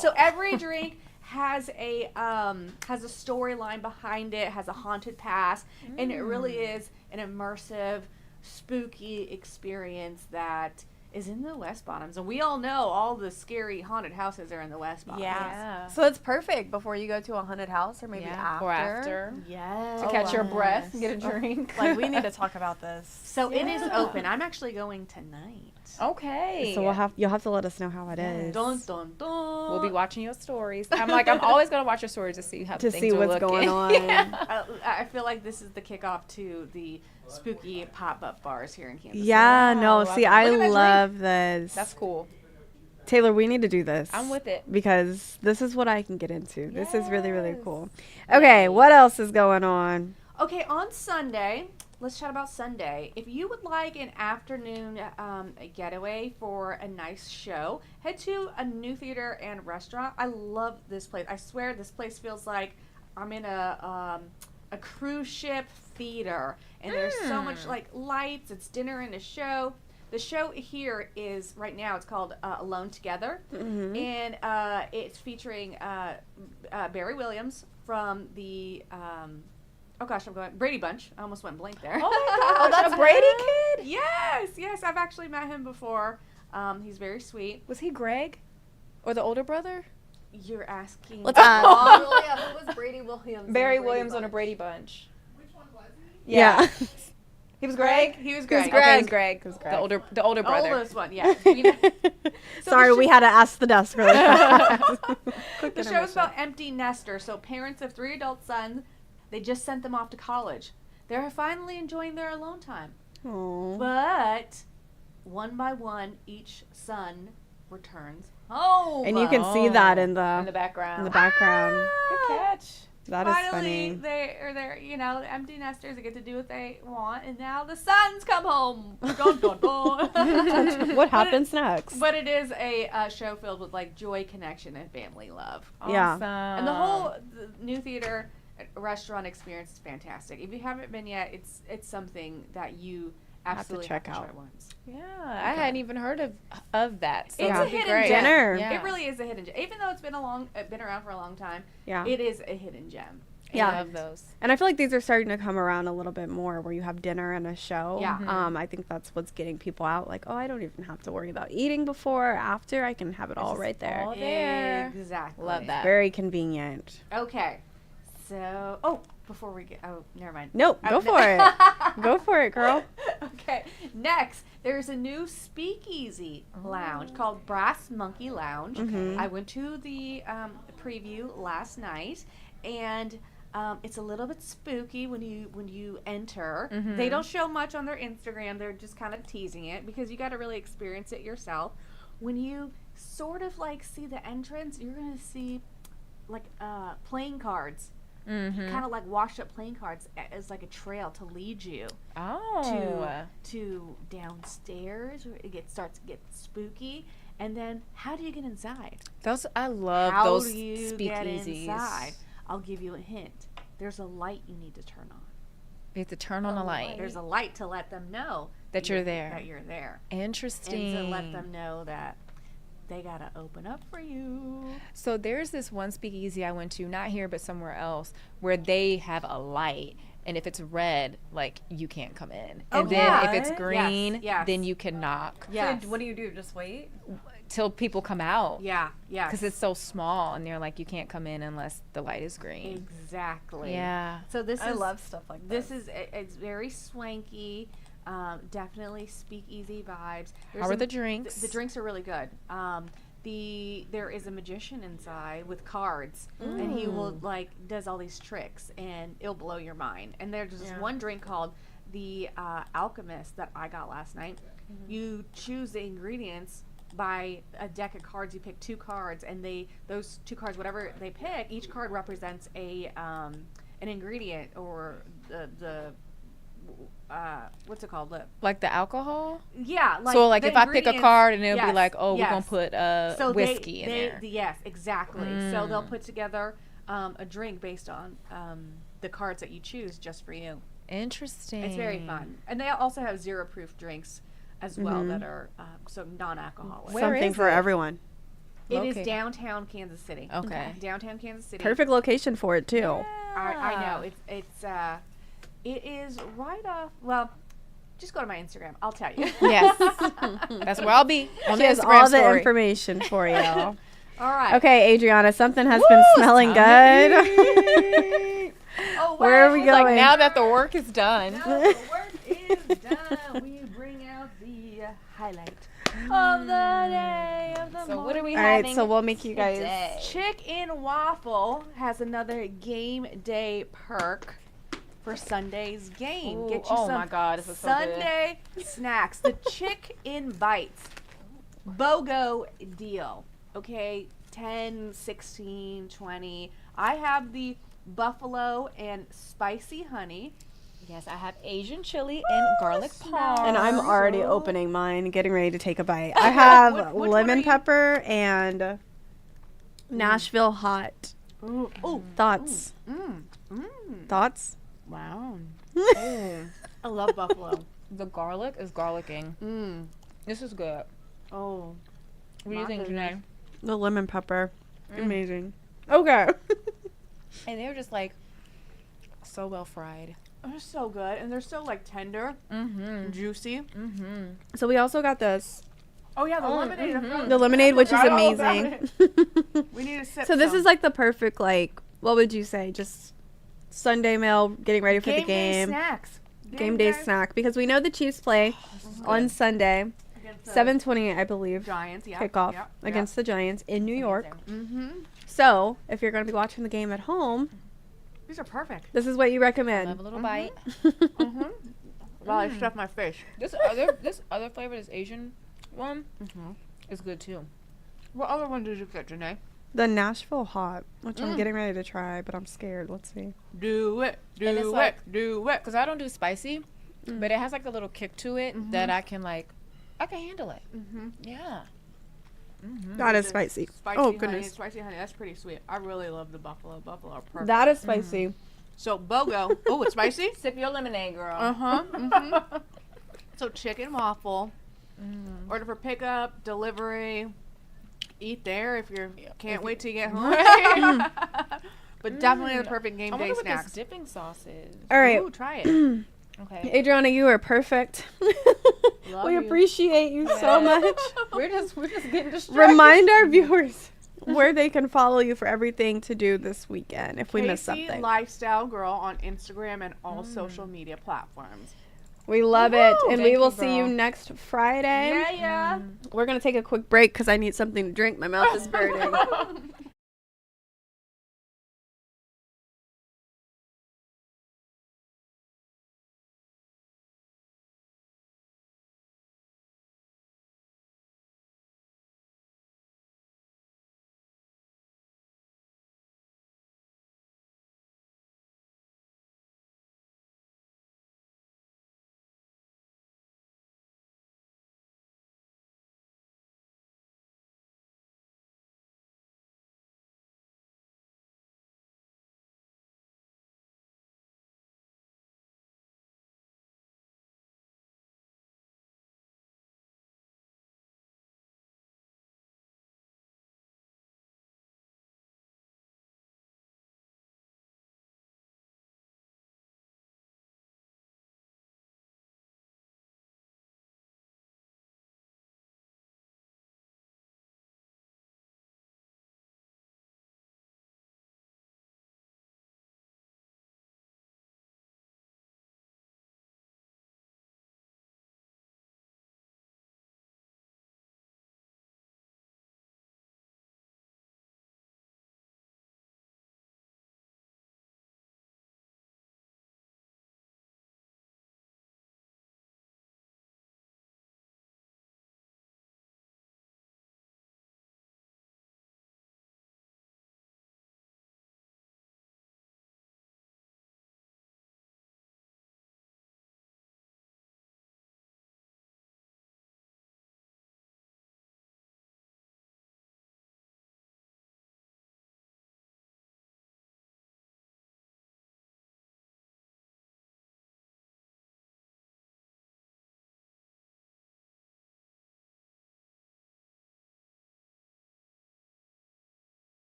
So every drink has a storyline behind it, has a haunted past, and it really is an immersive, spooky experience that is in the West Bottoms. And we all know all the scary haunted houses are in the West Bottoms. Yeah. So it's perfect before you go to a haunted house, or maybe after. Or after. Yes. To catch your breath and get a drink. Like, we need to talk about this. So it is open. I'm actually going tonight. Okay. So you'll have to let us know how it is. Dun, dun, dun. We'll be watching your stories. I'm always going to watch your stories to see how to things see are what's looking. going on. Yeah. I feel like this is the kickoff to the spooky pop-up bars here in Kansas City. Yeah, no, see, I Look at that love drink. this. That's cool. Taylor, we need to do this. I'm with it. Because this is what I can get into. This is really, really cool. Okay, what else is going on? Okay, on Sunday, let's chat about Sunday. If you would like an afternoon getaway for a nice show, head to a new theater and restaurant. I love this place. I swear this place feels like I'm in a cruise ship theater, and there's so much like lights. It's dinner and a show. The show here is right now. It's called Alone Together, and it's featuring Barry Williams from the Brady Bunch. I almost went blank there. Oh my gosh, a Brady kid? Yes, I've actually met him before. He's very sweet. Was he Greg, or the older brother? You're asking. Let's ask. Who was Brady Williams? Barry Williams on a Brady Bunch. Which one was he? Yeah. He was Greg? He was Greg. Okay, he was Greg. The older brother. Oldest one, yeah. Sorry, we had to ask the desk really fast. The show's about empty nesters. So parents of 3 adult sons, they just sent them off to college. They're finally enjoying their alone time. Aww. But one by one, each son returns home. And you can see that in the background. In the background. Good catch. That is Finally, funny. they're the empty nesters. They get to do what they want, and now the sons come home. Dun, dun, dun. What happens next? But it is a show filled with like joy, connection, and family love. Yeah. Awesome. And the new theater restaurant experience is fantastic. If you haven't been yet, it's something that you absolutely check have to out. try once. Yeah, I hadn't even heard of that. So It's that'd a be hidden great. gem. Dinner. Yeah. It really is a hidden gem. Even though it's been around for a long time, Yeah. it is a hidden gem. Yeah. I love those. And I feel like these are starting to come around a little bit more where you have dinner and a show. Yeah. I think that's what's getting people out. Like, oh, I don't even have to worry about eating before or after. I can have it all right there. all there. Exactly. Love that. Very convenient. Okay. So, before we get, never mind. Nope, go for it. Go for it, girl. Okay. Next, there's a new speakeasy lounge called Brass Monkey Lounge. I went to the preview last night, and it's a little bit spooky when you enter. They don't show much on their Instagram. They're just kind of teasing it because you got to really experience it yourself. When you sort of like see the entrance, you're gonna see like playing cards. Kind of like washed up playing cards as like a trail to lead you to downstairs where it starts to get spooky. And then how do you get inside? I love How those do you get speakeasies. inside? I'll give you a hint. There's a light you need to turn on. You have to turn on a light. There's a light to let them know That you're there. That you're there. Interesting. And to let them know that they gotta open up for you. So there's this one speakeasy I went to, not here but somewhere else, where they have a light, and if it's red, like you can't come in. And then if it's green, then you can knock. So what do? Just wait? Till people come out. Yeah. Because it's so small, and they're like, you can't come in unless the light is green. Exactly. Yeah. So I love stuff like this. It's very swanky. Definitely speakeasy vibes. How are the drinks? The drinks are really good. there is a magician inside with cards, and he will does all these tricks, and it'll blow your mind. And there's this one drink called the Alchemist that I got last night. You choose the ingredients by a deck of cards. You pick 2 cards, and those 2 cards, whatever they pick, each card represents a an ingredient or the what's it called? Like the alcohol? Yeah. So like if I pick a card and it'll be like, oh, we're gonna put whiskey in there. Yes, exactly. So they'll put together a drink based on the cards that you choose just for you. Interesting. It's very fun, and they also have 0 proof drinks as well that are so non-alcoholic. Something for everyone. It is downtown Kansas City. Okay. Downtown Kansas City. Perfect location for it too. Yeah. I know. It is right off. Well, just go to my Instagram. I'll tell you. Yes. That's where I'll be. She has all the information for you. All right. Okay, Adriana, something has been smelling good. Oh, where are we going? Like now that the work is done. Now the work is done. We bring out the highlight of the day of the So what are we All having? right, so we'll make you guys. today? Chicken Waffle has another game day perk for Sunday's game. Ooh, Get you oh some my God, this is so good. Sunday snacks. The Chick-in Bites BOGO deal. Okay, 10, 16, 20. I have the buffalo and spicy honey. Yes, I have Asian chili and garlic parm. And I'm already opening mine, getting ready to take a bite. I have Which lemon pepper and Nashville hot. Ooh. Thoughts? Thoughts? Wow. I love buffalo. The garlic is garlicking. This is good. Oh. What do you think, Janae? The lemon pepper. Amazing. Okay. And they're just like so well fried. They're so good, and they're so like tender, juicy. So we also got this. Oh yeah, the lemonade. The lemonade, which is Forgot all about amazing. it. We need to sip. So this some. is like the perfect, like, what would you say? Just Sunday meal, getting ready for the game. Day snacks. Game day snack, because we know the Chiefs play on Sunday, 7:20, I believe. Giants, yeah. Kickoff Yep, against the Giants in New York. Mm-hmm. So if you're going to be watching the game at home, These are perfect. this is what you recommend. Have a little bite. Wow, I stuffed my face. This other flavor, this Asian one, is good too. What other one did you get, Janae? The Nashville hot, which I'm getting ready to try, but I'm scared. Let's see. Do it. And it's Do like- it. Do it. Because I don't do spicy, but it has like a little kick to it that I can handle it. Yeah. That is spicy. Spicy Oh, honey, goodness. spicy honey. That's pretty sweet. I really love the buffalo. Buffalo are perfect. That is spicy. So BOGO. Oh, it's spicy? Sip your lemonade, girl. So chicken waffle. Order for pickup, delivery. Eat there if you can't wait till you get home. But definitely the perfect game I day wonder what snacks. this dipping sauce is. All right. Ooh, try it. Okay. Adriana, you are perfect. Love We you. appreciate you so much. We're just getting distracted. Remind our viewers where they can follow you for everything to do this weekend if we miss Casey something. Lifestyle Girl on Instagram and all social media platforms. We love it. And we Thank will you, see you girl. next Friday. Yeah. We're going to take a quick break because I need something to drink. My mouth is burning.